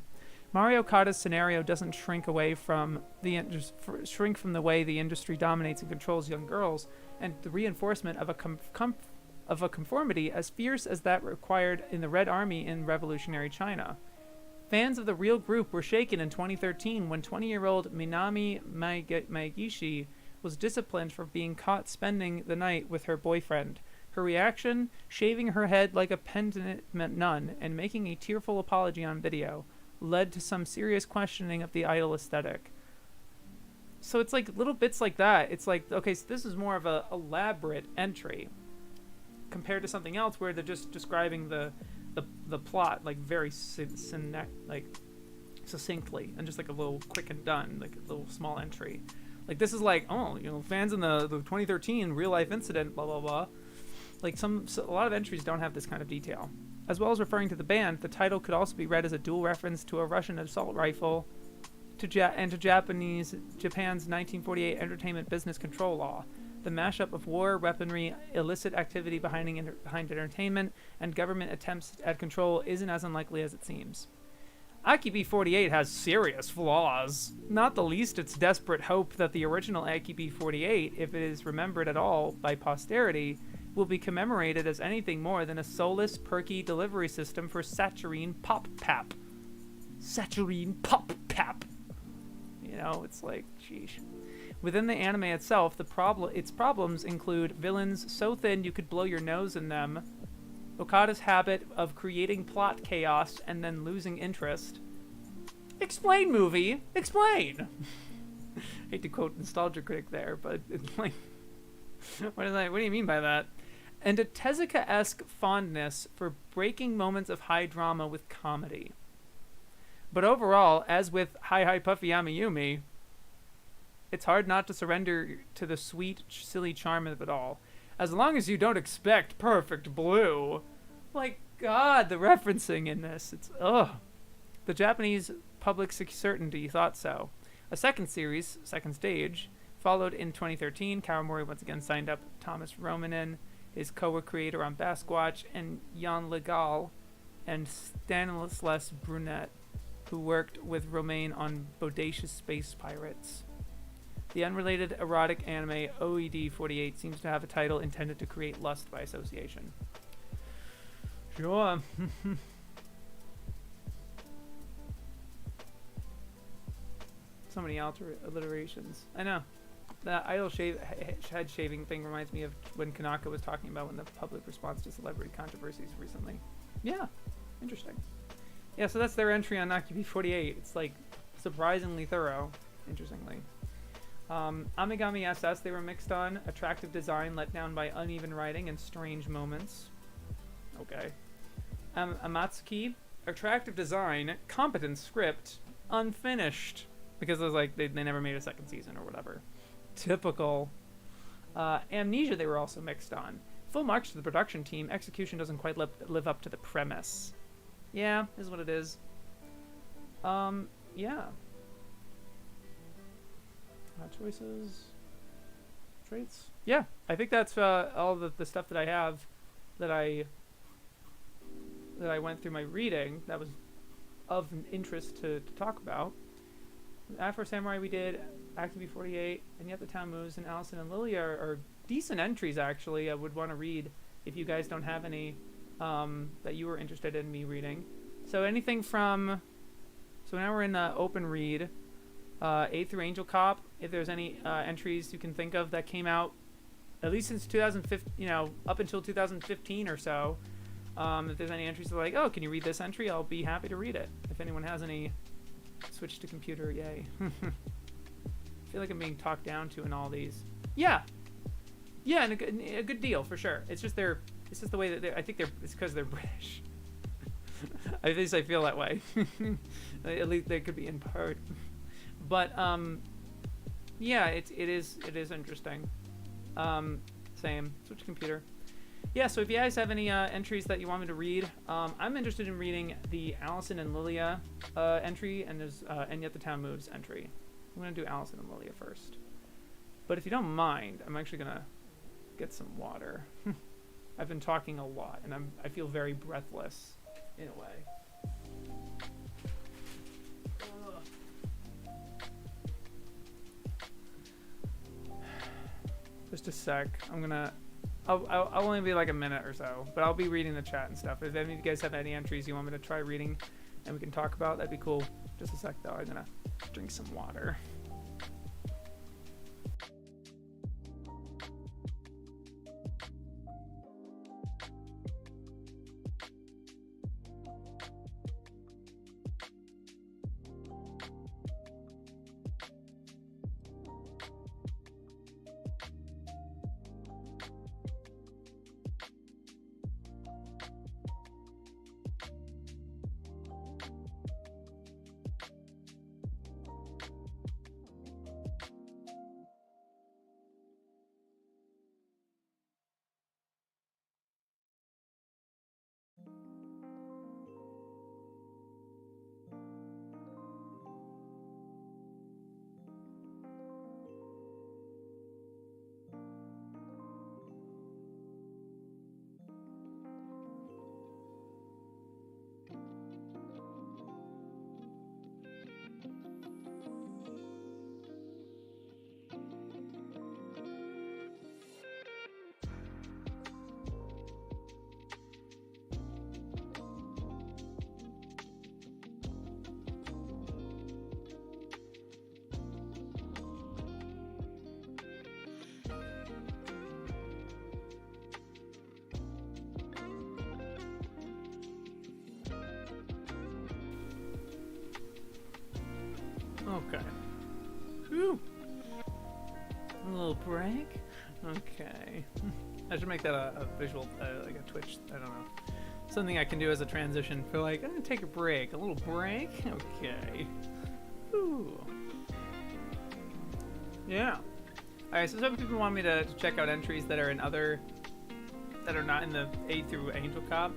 Mario Okada's scenario doesn't shrink from the way the industry dominates and controls young girls, and the reinforcement of a conformity as fierce as that required in the Red Army in revolutionary China. Fans of the real group were shaken in 2013 when 20-year-old Minami Maigishi was disciplined for being caught spending the night with her boyfriend. Her reaction? Shaving her head like a penitent nun and making a tearful apology on video led to some serious questioning of the idol aesthetic. So it's like little bits like that. It's like, okay, so this is more of a elaborate entry compared to something else where they're just describing the plot like very succinctly and just like a little quick and done, like a little small entry. Like this is like, oh, fans in the 2013 real life incident, blah blah blah. like a lot of entries don't have this kind of detail. As well as referring to the band, the title could also be read as a dual reference to a Russian assault rifle and to Japan's 1948 entertainment business control law. The mashup of war, weaponry, illicit activity behind entertainment, and government attempts at control isn't as unlikely as it seems. AKB48 has serious flaws, not the least its desperate hope that the original AKB48, if it is remembered at all by posterity, will be commemorated as anything more than a soulless, perky delivery system for saccharine pop-pap. Saccharine pop-pap. You know, it's like, sheesh. Within the anime itself, its problems include villains so thin you could blow your nose in them, Okada's habit of creating plot chaos and then losing interest. Explain, movie! Explain! Hate to quote Nostalgia Critic there, but it's like, what do you mean by that? And a Tezuka-esque fondness for breaking moments of high drama with comedy. But overall, as with Hi Hi Puffy Amiyumi, it's hard not to surrender to the sweet, silly charm of it all. As long as you don't expect Perfect Blue. Like, God, the referencing in this. It's, ugh. The Japanese public's certainty thought so. A second series, Second Stage, followed in 2013. Kawamori once again signed up Thomas Romanen, his co-creator on Basquatch, and Jan Legal, and Stanislas Brunet, who worked with Romain on Bodacious Space Pirates. The unrelated erotic anime OED 48 seems to have a title intended to create lust by association. Sure. So many alliterations. I know. The idol head shaving thing reminds me of when Kanaka was talking about when the public response to celebrity controversies recently. Yeah, interesting. Yeah, so that's their entry on Nakibi 48. It's like surprisingly thorough, interestingly. Amigami SS they were mixed on. Attractive design let down by uneven writing and strange moments. Okay. Amatsuki, attractive design, competent script, unfinished. Because it was like they never made a second season or whatever. Typical. Amnesia they were also mixed on. Full marks to the production team. Execution doesn't quite live up to the premise. Yeah, is what it is. Yeah. Choices. Traits. Yeah, I think that's all the stuff that I have that I went through my reading that was of interest to talk about. Afro Samurai we did, Activity 48, and Yet the Town Moves, and Allison and Lillia are decent entries, actually. I would want to read if you guys don't have any that you were interested in me reading. So anything from... So now we're in open read. A through Angel Cop, if there's any entries you can think of that came out at least since 2015, you know, up until 2015 or so. If there's any entries that are like, oh, can you read this entry? I'll be happy to read it. If anyone has any... Switch to computer, yay. I feel like I'm being talked down to in all these. Yeah, and a good deal for sure. It's just the way that I think it's because they're British. At least I feel that way. At least they could be in part. But yeah, it is interesting. Same. Switch to computer. Yeah, so if you guys have any entries that you want me to read, I'm interested in reading the Allison and Lillia entry, and there's and Yet the Town Moves entry. I'm going to do Allison and Lillia first. But if you don't mind, I'm actually going to get some water. I've been talking a lot, and I feel very breathless, in a way. Just a sec. I'll only be like a minute or so, but I'll be reading the chat and stuff. If any of you guys have any entries you want me to try reading and we can talk about, that'd be cool. Just a sec though, I'm gonna drink some water. Okay. Whew. A little break? Okay. I should make that a visual, like a Twitch, I don't know. Something I can do as a transition for like, I'm gonna take a break. A little break? Okay. Ooh. Yeah. Alright, so some people want me to check out entries that are in other, that are not in the A through Angel Cop.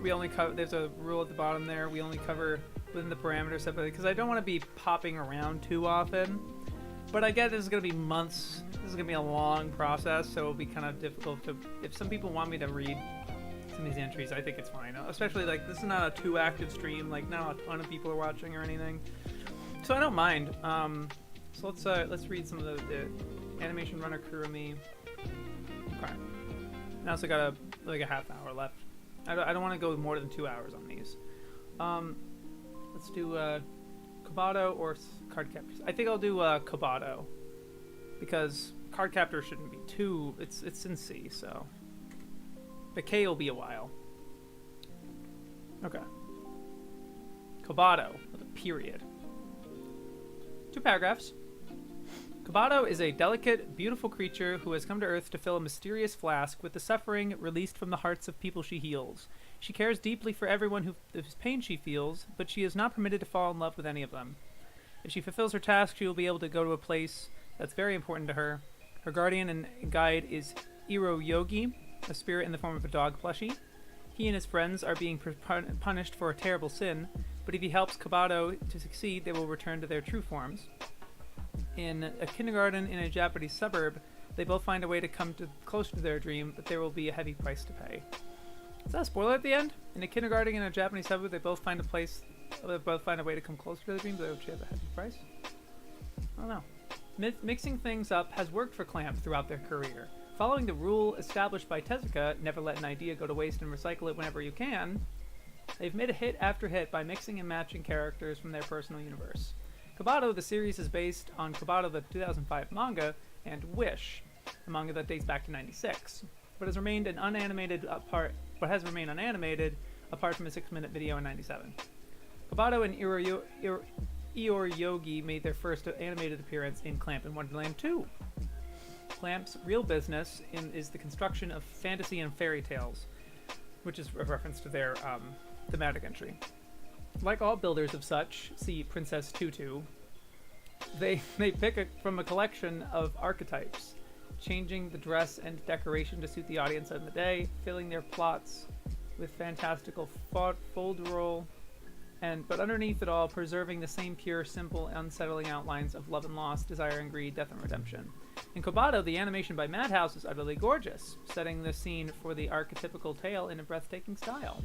We only cover, there's a rule at the bottom there, we only cover within the parameters separately, because I don't want to be popping around too often. But I get this is going to be months, this is going to be a long process, so it'll be kind of difficult to, if some people want me to read some of these entries, I think it's fine. Especially like, this is not a too active stream, like not a ton of people are watching or anything. So I don't mind. So let's read some of the animation runner Kurumi. Okay. Now also got like a half hour left. I don't want to go more than 2 hours on these. Let's do Kabado or Card Captors. I think I'll do Kabado because Card Captor shouldn't be too. It's in C, so the K will be a while. Okay. Kabado with a period. 2 paragraphs. Kabado is a delicate, beautiful creature who has come to Earth to fill a mysterious flask with the suffering released from the hearts of people she heals. She cares deeply for everyone whose pain she feels, but she is not permitted to fall in love with any of them. If she fulfills her task, she will be able to go to a place that's very important to her. Her guardian and guide is Iro Yogi, a spirit in the form of a dog plushie. He and his friends are being punished for a terrible sin, but if he helps Kabado to succeed, they will return to their true forms. In a kindergarten in a Japanese suburb, they both find a way to come closer to their dream, but there will be a heavy price to pay. Is that a spoiler at the end? In a kindergarten in a Japanese suburb, they both find a way to come closer to their dream, but they will have a heavy price? I don't know. Mixing things up has worked for Clamp throughout their career. Following the rule established by Tezuka, never let an idea go to waste and recycle it whenever you can, they've made a hit after hit by mixing and matching characters from their personal universe. Kabado, the series, is based on Kabado, the 2005 manga, and Wish, a manga that dates back to '96, but has remained unanimated apart from a 6-minute video in '97. Kabado and Ior Yogi made their first animated appearance in Clamp in Wonderland 2. Clamp's real business is the construction of fantasy and fairy tales, which is a reference to their thematic entry. Like all builders of such, see Princess Tutu, they pick from a collection of archetypes, changing the dress and decoration to suit the audience of the day, filling their plots with fantastical folderol, but underneath it all, preserving the same pure, simple, unsettling outlines of love and loss, desire and greed, death and redemption. In Kabado, the animation by Madhouse is utterly gorgeous, setting the scene for the archetypical tale in a breathtaking style.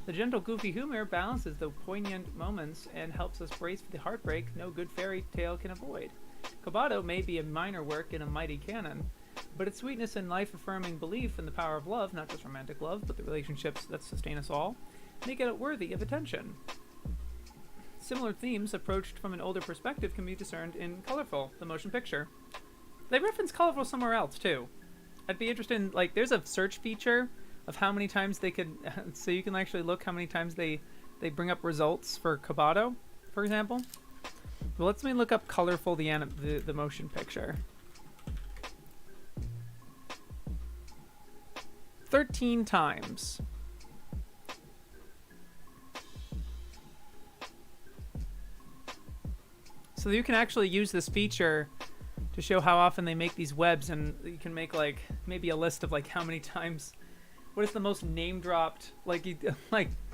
The gentle, goofy humor balances the poignant moments and helps us brace for the heartbreak no good fairy tale can avoid. Kabado may be a minor work in a mighty canon, but its sweetness and life-affirming belief in the power of love, not just romantic love, but the relationships that sustain us all, make it worthy of attention. Similar themes approached from an older perspective can be discerned in Colorful, the motion picture. They reference Colorful somewhere else, too. I'd be interested in, like, there's a search feature of how many times they could, so you can actually look how many times they bring up results for Kabado, for example. Well, let me look up Colorful, the motion picture. 13 times. So you can actually use this feature to show how often they make these webs, and you can make like maybe a list of like how many times. What is the most name dropped? Like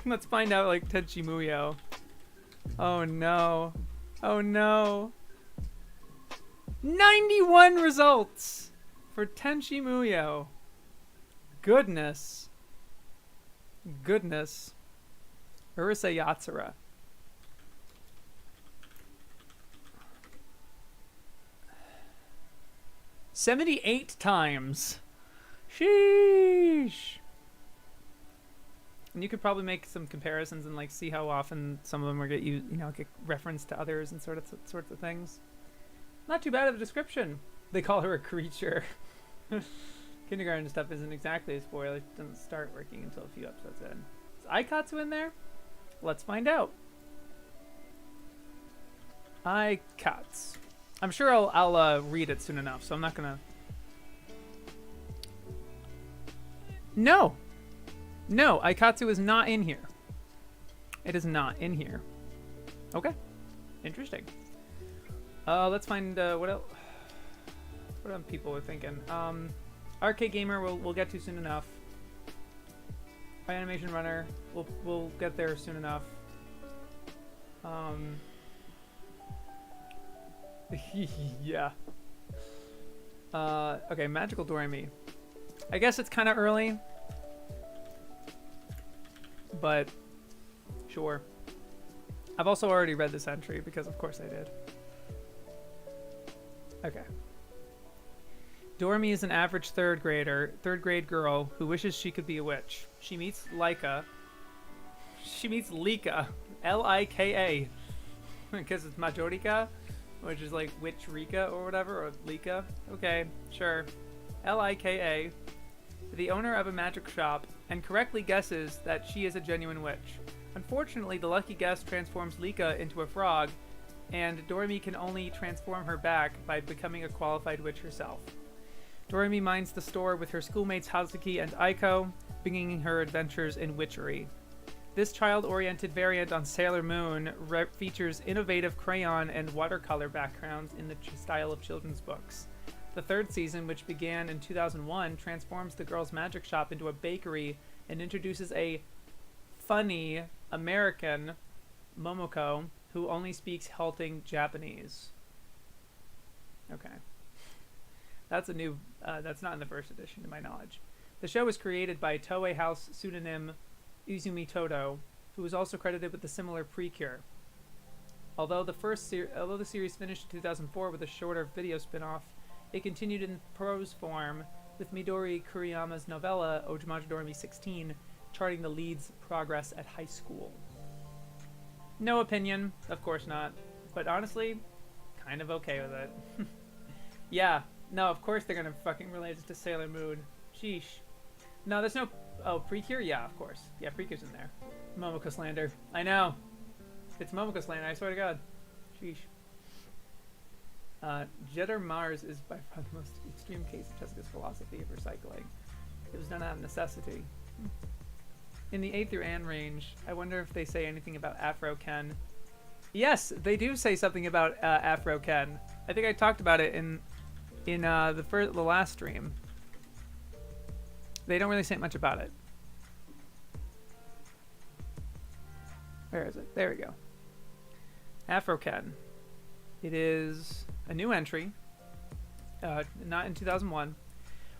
let's find out. Like Tenchi Muyo. Oh no! Oh no! 91 results for Tenchi Muyo. Goodness. Urusei Yatsura. 78 times. Sheesh. And you could probably make some comparisons and like see how often some of them are get referenced to others and sorts of things. Not too bad of a description. They call her a creature. Kindergarten stuff isn't exactly a spoiler. It doesn't start working until a few episodes in. Is Aikatsu in there? Let's find out. Aikatsu. I'm sure I'll read it soon enough, so I'm not gonna. No, Aikatsu is not in here. It is not in here. Okay, interesting. Let's find what else. What people are thinking. Arcade Gamer we'll get to soon enough. Animation Runner we'll get there soon enough. Yeah. Okay, Magical Doremi. I guess it's kind of early, but sure. I've also already read this entry because of course I did. Okay. Doremi is an average third grade girl who wishes she could be a witch. She meets Lika. She meets Lika. Lika. Because it's Majorika, which is like Witch Rika or whatever, or Lika. Okay, sure. Lika, the owner of a magic shop, and correctly guesses that she is a genuine witch. Unfortunately, the lucky guess transforms Lika into a frog, and Doremi can only transform her back by becoming a qualified witch herself. Doremi minds the store with her schoolmates Hazuki and Aiko, beginning her adventures in witchery. This child-oriented variant on Sailor Moon features innovative crayon and watercolor backgrounds in the style of children's books. The third season, which began in 2001, transforms the girls' magic shop into a bakery and introduces a funny American, Momoko, who only speaks halting Japanese. Okay. That's a new, that's not in the first edition to my knowledge. The show was created by Toei House pseudonym Izumi Todo, who was also credited with a similar precure. Although the series finished in 2004 with a shorter video spin-off, it continued in prose form, with Midori Kuriyama's novella Ojimaju Doremi 16 charting the lead's progress at high school. No opinion, of course not, but honestly, kind of okay with it. Yeah, no, of course they're gonna fucking relate it to Sailor Moon. Sheesh. No, there's no... Oh, Precure? Yeah, of course. Yeah, Precure's in there. Momoko slander. I know. It's Momoko slander, I swear to God. Sheesh. Jetter Mars is by far the most extreme case of Jessica's philosophy of recycling. It was done out of necessity. In the A through An range, I wonder if they say anything about Afro Ken. Yes, they do say something about Afro Ken. I think I talked about it in the last stream. They don't really say much about it. Where is it? There we go. Afro Ken. It is a new entry, not in 2001.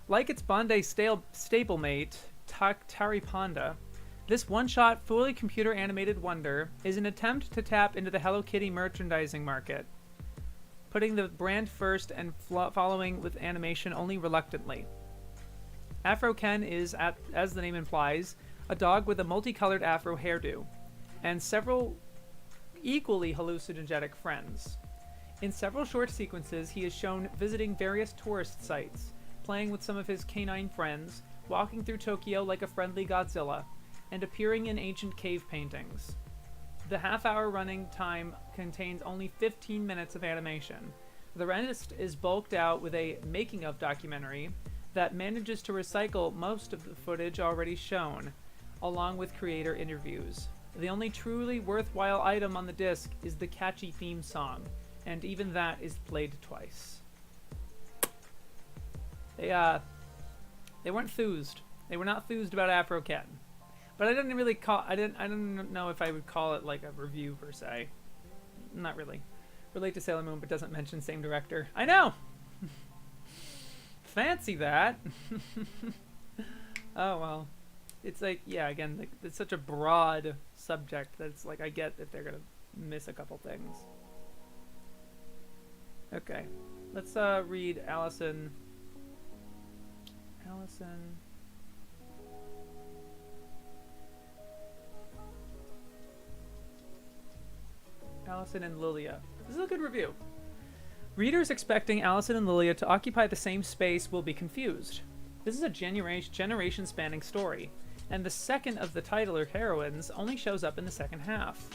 Like its Bandai stablemate, Tari Panda, this one-shot, fully computer-animated wonder is an attempt to tap into the Hello Kitty merchandising market, putting the brand first and following with animation only reluctantly. Afro Ken is, as the name implies, a dog with a multicolored afro hairdo, and several equally hallucinogenic friends. In several short sequences, he is shown visiting various tourist sites, playing with some of his canine friends, walking through Tokyo like a friendly Godzilla, and appearing in ancient cave paintings. The half-hour running time contains only 15 minutes of animation. The rest is bulked out with a making-of documentary that manages to recycle most of the footage already shown, along with creator interviews. The only truly worthwhile item on the disc is the catchy theme song, and even that is played twice. They weren't enthused. They were not enthused about Afro Ken. But I didn't really I don't know if I would call it like a review per se. Not really. Relate to Sailor Moon, but doesn't mention same director. I know! Fancy that. Oh well, it's like, yeah, again, like, it's such a broad subject that it's like I get that they're gonna miss a couple things. Okay, let's read Allison and Lillia. This is a good review. Readers expecting Allison and Lillia to occupy the same space will be confused. This is a generation-spanning story, and the second of the titular heroines only shows up in the second half.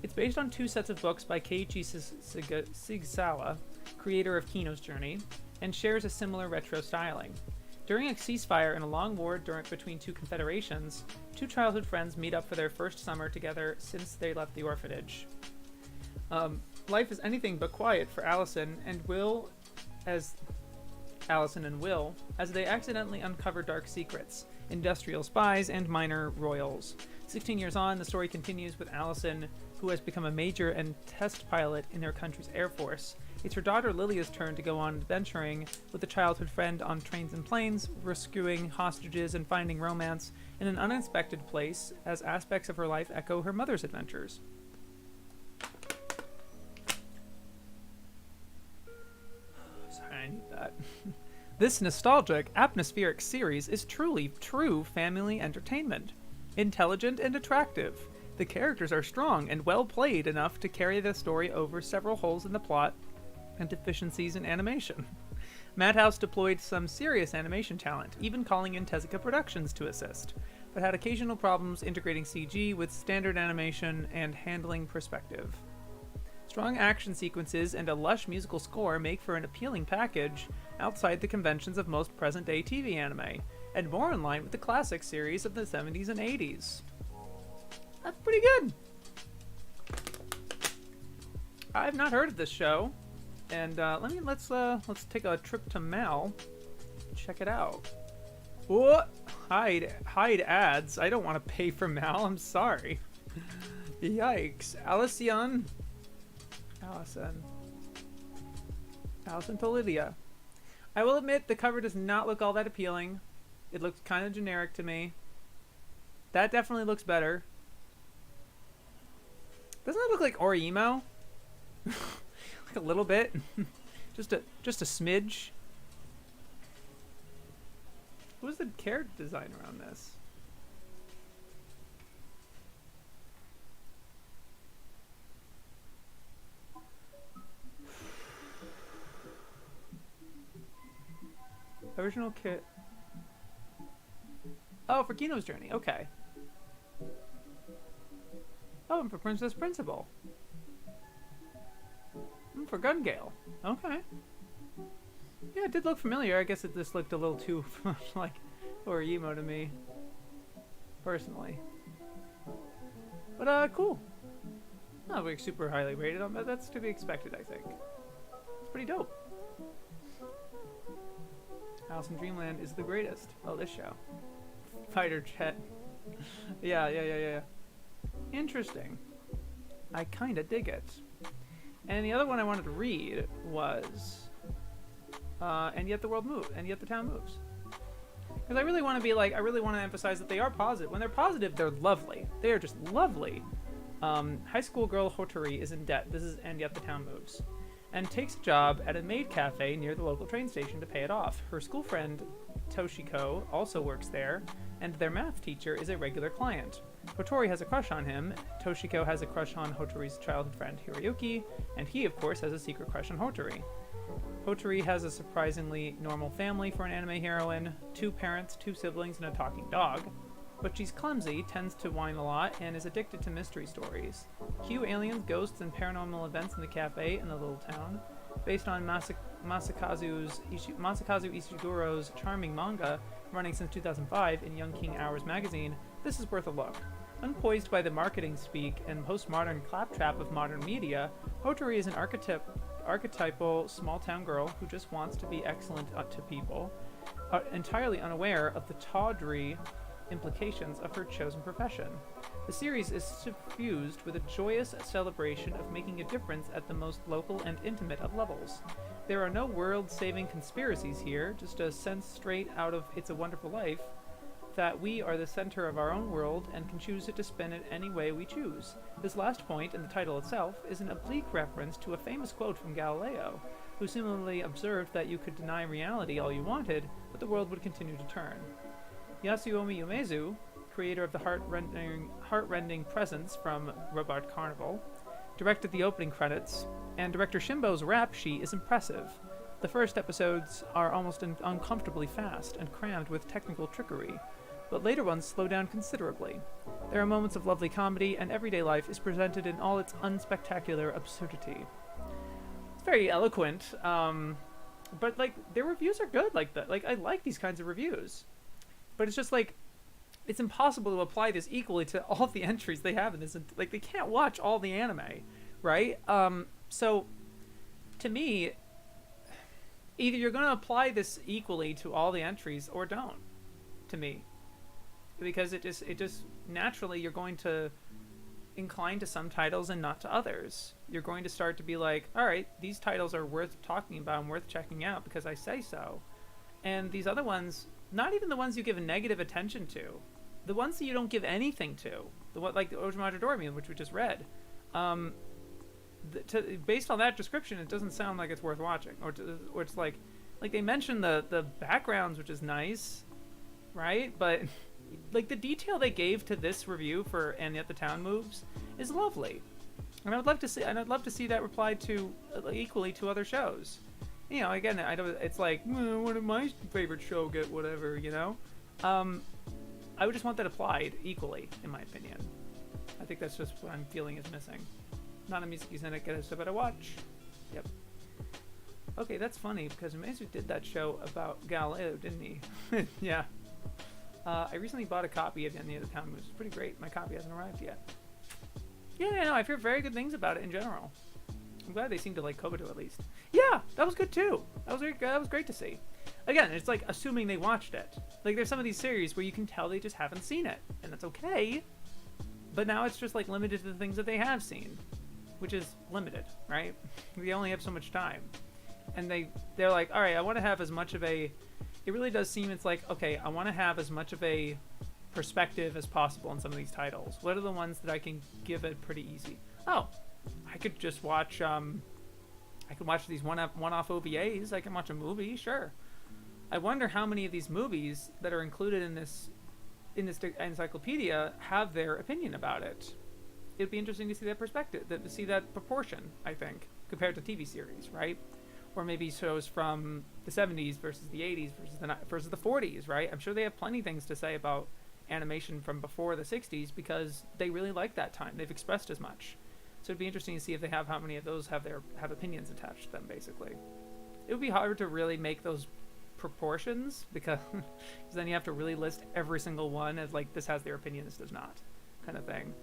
It's based on 2 sets of books by Keiichi Sigasawa, creator of Kino's Journey, and shares a similar retro styling. During a ceasefire in a long war between 2 confederations, 2 childhood friends meet up for their first summer together since they left the orphanage. Life is anything but quiet for Allison and Will as they accidentally uncover dark secrets, industrial spies, and minor royals. 16 years on, the story continues with Allison, who has become a major and test pilot in their country's air force. It's her daughter Lillia's turn to go on adventuring with a childhood friend on trains and planes, rescuing hostages and finding romance in an unexpected place as aspects of her life echo her mother's adventures. Sorry, I need that. This nostalgic, atmospheric series is truly true family entertainment. Intelligent and attractive. The characters are strong and well played enough to carry the story over several holes in the plot and deficiencies in animation. Madhouse deployed some serious animation talent, even calling in Tezuka Productions to assist, but had occasional problems integrating CG with standard animation and handling perspective. Strong action sequences and a lush musical score make for an appealing package outside the conventions of most present-day TV anime, and more in line with the classic series of the 70s and 80s. That's pretty good! I've not heard of this show, and let's take a trip to Mal, check it out. What? Hide ads. I don't want to pay for Mal. I'm sorry. Yikes. Allison Lillia. I will admit the cover does not look all that appealing. It looks kind of generic to me. That definitely looks better. Doesn't it look like Orimo? Like a little bit. just a smidge. What was the character design around this? Original kit. Oh, for Kino's Journey. Okay. Oh, and for Princess Principal. And for Gun Gale. Okay. Yeah, it did look familiar. I guess it just looked a little too like Orimo to me, personally. But cool. Not like super highly rated on that. That's to be expected, I think. It's pretty dope. Alice in Dreamland is the greatest. Oh, this show. Fighter jet. Yeah. Interesting. I kinda dig it. And the other one I wanted to read was And Yet the Town Moves. Because I really want to emphasize that they are positive. When they're positive, they're lovely. They are just lovely. High school girl Hotori is in debt. This is And Yet the Town Moves. And takes a job at a maid cafe near the local train station to pay it off. Her school friend, Toshiko, also works there, and their math teacher is a regular client. Hotori has a crush on him, Toshiko has a crush on Hotori's childhood friend Hiroyuki, and he, of course, has a secret crush on Hotori. Hotori has a surprisingly normal family for an anime heroine, 2 parents, 2 siblings, and a talking dog. But she's clumsy, tends to whine a lot, and is addicted to mystery stories. Cue aliens, ghosts, and paranormal events in the cafe in the little town. Based on Masakazu Ishiguro's charming manga, running since 2005 in Young King Hours magazine, this is worth a look. Unpoised by the marketing speak and postmodern claptrap of modern media, Hotori is an archetypal small-town girl who just wants to be excellent to people, entirely unaware of the tawdry implications of her chosen profession. The series is suffused with a joyous celebration of making a difference at the most local and intimate of levels. There are no world-saving conspiracies here, just a sense straight out of It's a Wonderful Life that we are the center of our own world and can choose to spin it any way we choose. This last point, in the title itself, is an oblique reference to a famous quote from Galileo, who similarly observed that you could deny reality all you wanted, but the world would continue to turn. Yasuomi Umezu, creator of the heart-rending Presence from Robot Carnival, directed the opening credits, and director Shimbo's rap sheet is impressive. The first episodes are almost uncomfortably fast and crammed with technical trickery, but later ones slow down considerably. There are moments of lovely comedy, and everyday life is presented in all its unspectacular absurdity. It's very eloquent, but like their reviews are good like that. Like I like these kinds of reviews, but it's just like it's impossible to apply this equally to all of the entries they have in this. Like they can't watch all the anime, right? So to me, either you're going to apply this equally to all the entries or don't. To me, because it just naturally you're going to incline to some titles and not to others. You're going to start to be like, all right, these titles are worth talking about and worth checking out because I say so. And these other ones, not even the ones you give negative attention to, the ones that you don't give anything to, the one like the Ojimata Dormi, which we just read, based on that description, it doesn't sound like it's worth watching. Or it's like they mentioned the backgrounds, which is nice, right? But like the detail they gave to this review for And Yet the Town Moves is lovely, and I'd love to see that applied to equally to other shows. You know, again, I don't. It's like, what did my favorite show get? Whatever, you know. I would just want that applied equally, in my opinion. I think that's just what I'm feeling is missing. Not a music in it, get a better watch. Yep. Okay, that's funny because Mezu did that show about Galileo, didn't he? Yeah. I recently bought a copy of Any of the Town Moves. It's pretty great. My copy hasn't arrived yet. Yeah, no, I've heard very good things about it in general. I'm glad they seem to like Kobudo at least. Yeah, that was good too. That was great to see. Again, it's like assuming they watched it. Like there's some of these series where you can tell they just haven't seen it, and that's okay. But now it's just like limited to the things that they have seen, which is limited, right? We only have so much time, and they're like, all right, I want to have as much of a. It really does seem it's like, okay, I want to have as much of a perspective as possible on some of these titles. What are the ones that I can give it pretty easy? Oh, I could just watch. I could watch these one-off OVAs. I can watch a movie, sure. I wonder how many of these movies that are included in this encyclopedia have their opinion about it. It'd be interesting to see that perspective, to see that proportion. I think compared to TV series, right? Or maybe shows from the 70s versus the 80s versus the 40s, right? I'm sure they have plenty of things to say about animation from before the 60s because they really like that time. They've expressed as much. So it'd be interesting to see if they have how many of those have opinions attached to them, basically. It would be hard to really make those proportions because then you have to really list every single one as like, this has their opinion, this does not, kind of thing.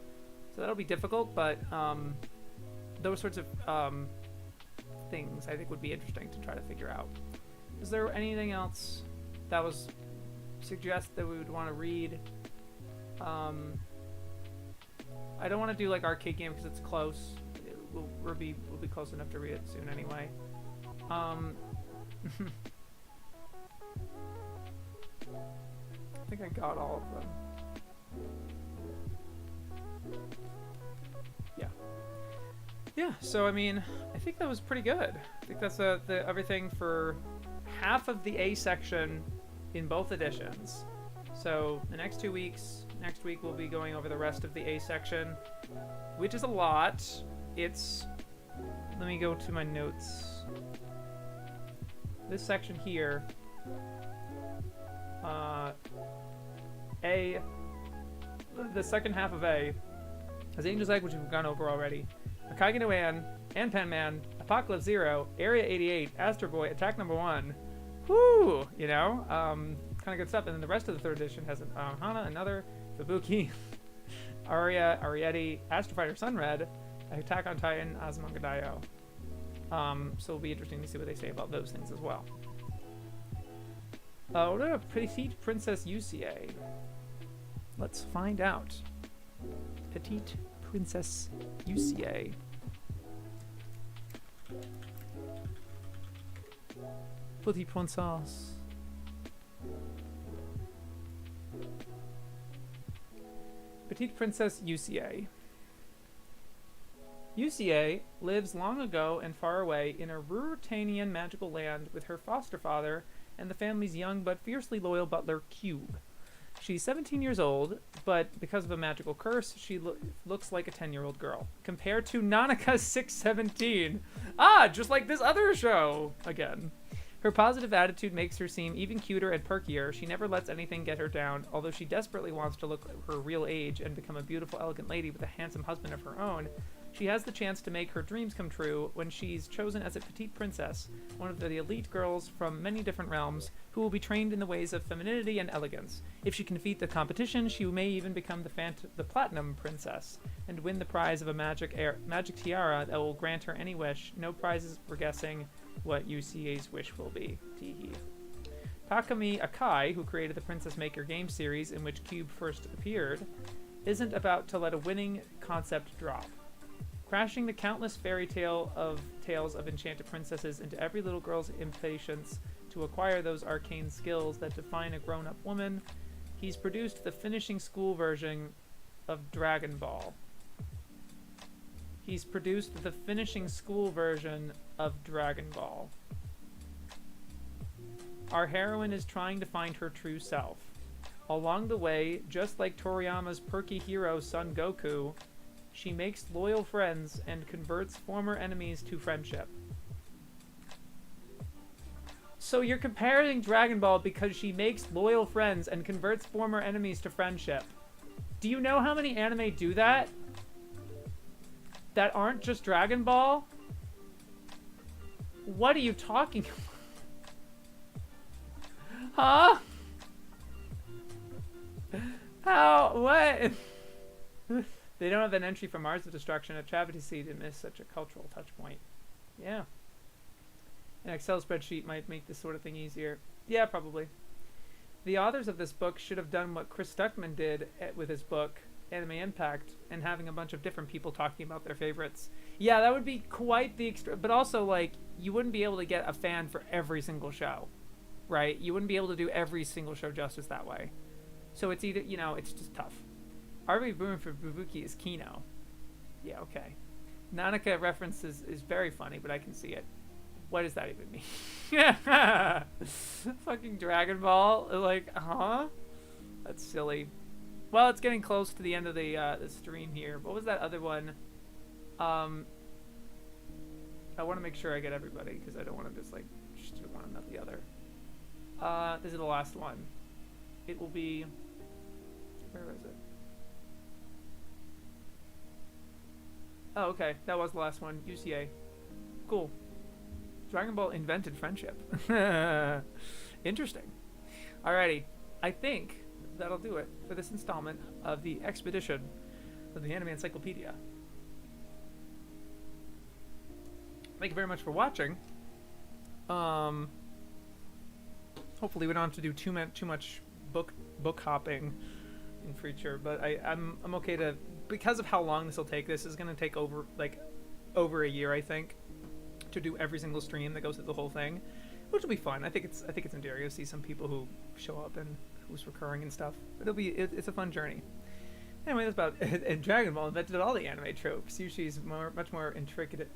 So that'll be difficult, but those sorts of things I think would be interesting to try to figure out. Is there anything else that was suggest that we would want to read? I don't want to do like Arcade Game because it's close. We'll be close enough to read it soon anyway. I think I got all of them. Yeah, so I mean, I think that was pretty good. I think that's everything for half of the A section in both editions. So the next 2 weeks, next week we'll be going over the rest of the A section, which is a lot. Let me go to my notes. This section here, the second half of A, has Angel's Egg, which we've gone over already, Akagi no An, Anpan Man, Apocalypse Zero, Area 88, Astro Boy, Attack Number 1. Whoo! You know? Kind of good stuff. And then the rest of the third edition has Hana, Another, Fubuki, Aria, Arietti, Astro Fighter Sunred, Attack on Titan, Azumanga Daioh. So it'll be interesting to see what they say about those things as well. What about Petite Princess UCA? Let's find out. Petite Princess UCA. Petite Princess. Petite Princess UCA. UCA lives long ago and far away in a Ruritanian magical land with her foster father and the family's young but fiercely loyal butler, Cube. She's 17 years old, but because of a magical curse, she looks like a 10-year-old girl. Compared to Nanaka's 617. Ah, just like this other show, again. Her positive attitude makes her seem even cuter and perkier. She never lets anything get her down, although she desperately wants to look her real age and become a beautiful, elegant lady with a handsome husband of her own. She has the chance to make her dreams come true when she's chosen as a petite princess, one of the elite girls from many different realms, who will be trained in the ways of femininity and elegance. If she can defeat the competition, she may even become the platinum princess, and win the prize of a magic tiara that will grant her any wish. No prizes for guessing what UCA's wish will be. Teehee. Takumi Akai, who created the Princess Maker game series in which Cube first appeared, isn't about to let a winning concept drop. Crashing the countless tales of enchanted princesses into every little girl's impatience to acquire those arcane skills that define a grown-up woman, he's produced the finishing school version of Dragon Ball. He's produced the finishing school version of Dragon Ball. Our heroine is trying to find her true self. Along the way, just like Toriyama's perky hero Son Goku, she makes loyal friends and converts former enemies to friendship. So you're comparing Dragon Ball because she makes loyal friends and converts former enemies to friendship. Do you know how many anime do that? That aren't just Dragon Ball? What are you talking about? Huh? How? What? They don't have an entry from Mars of Destruction at Travesty to miss such a cultural touch point. Yeah. An Excel spreadsheet might make this sort of thing easier. Yeah, probably. The authors of this book should have done what Chris Stuckman did with his book, Anime Impact, and having a bunch of different people talking about their favorites. Yeah, that would be quite the extra, but also, like, you wouldn't be able to get a fan for every single show, right? You wouldn't be able to do every single show justice that way. So it's either, you know, it's just tough. RB Boom for Bubuki is Kino. Yeah, okay. Nanaka reference is very funny, but I can see it. What does that even mean? Fucking Dragon Ball? Like, huh? That's silly. Well, it's getting close to the end of the stream here. What was that other one? I want to make sure I get everybody, because I don't want to just, like, do one and not the other. This is the last one. It will be... Where is it? Oh, okay. That was the last one. UCA. Cool. Dragon Ball invented friendship. Interesting. Alrighty. I think that'll do it for this installment of the expedition of the Anime Encyclopedia. Thank you very much for watching. Hopefully we don't have to do too much book hopping in future, but I'm okay to, because of how long this will take. This is going to take over a year, I think, to do every single stream that goes through the whole thing, which will be fun. I think it's endearing to see some people who show up and who's recurring and stuff. It's a fun journey. Anyway, that's about it. And Dragon Ball invented all the anime tropes. Yushi's much more intricate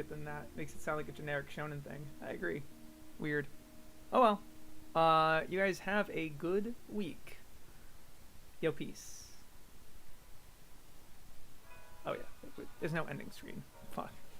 than that. Makes it sound like a generic shonen thing. I agree. Weird. Oh well. You guys have a good week. Yo, peace. Oh yeah, there's no ending screen. Fuck.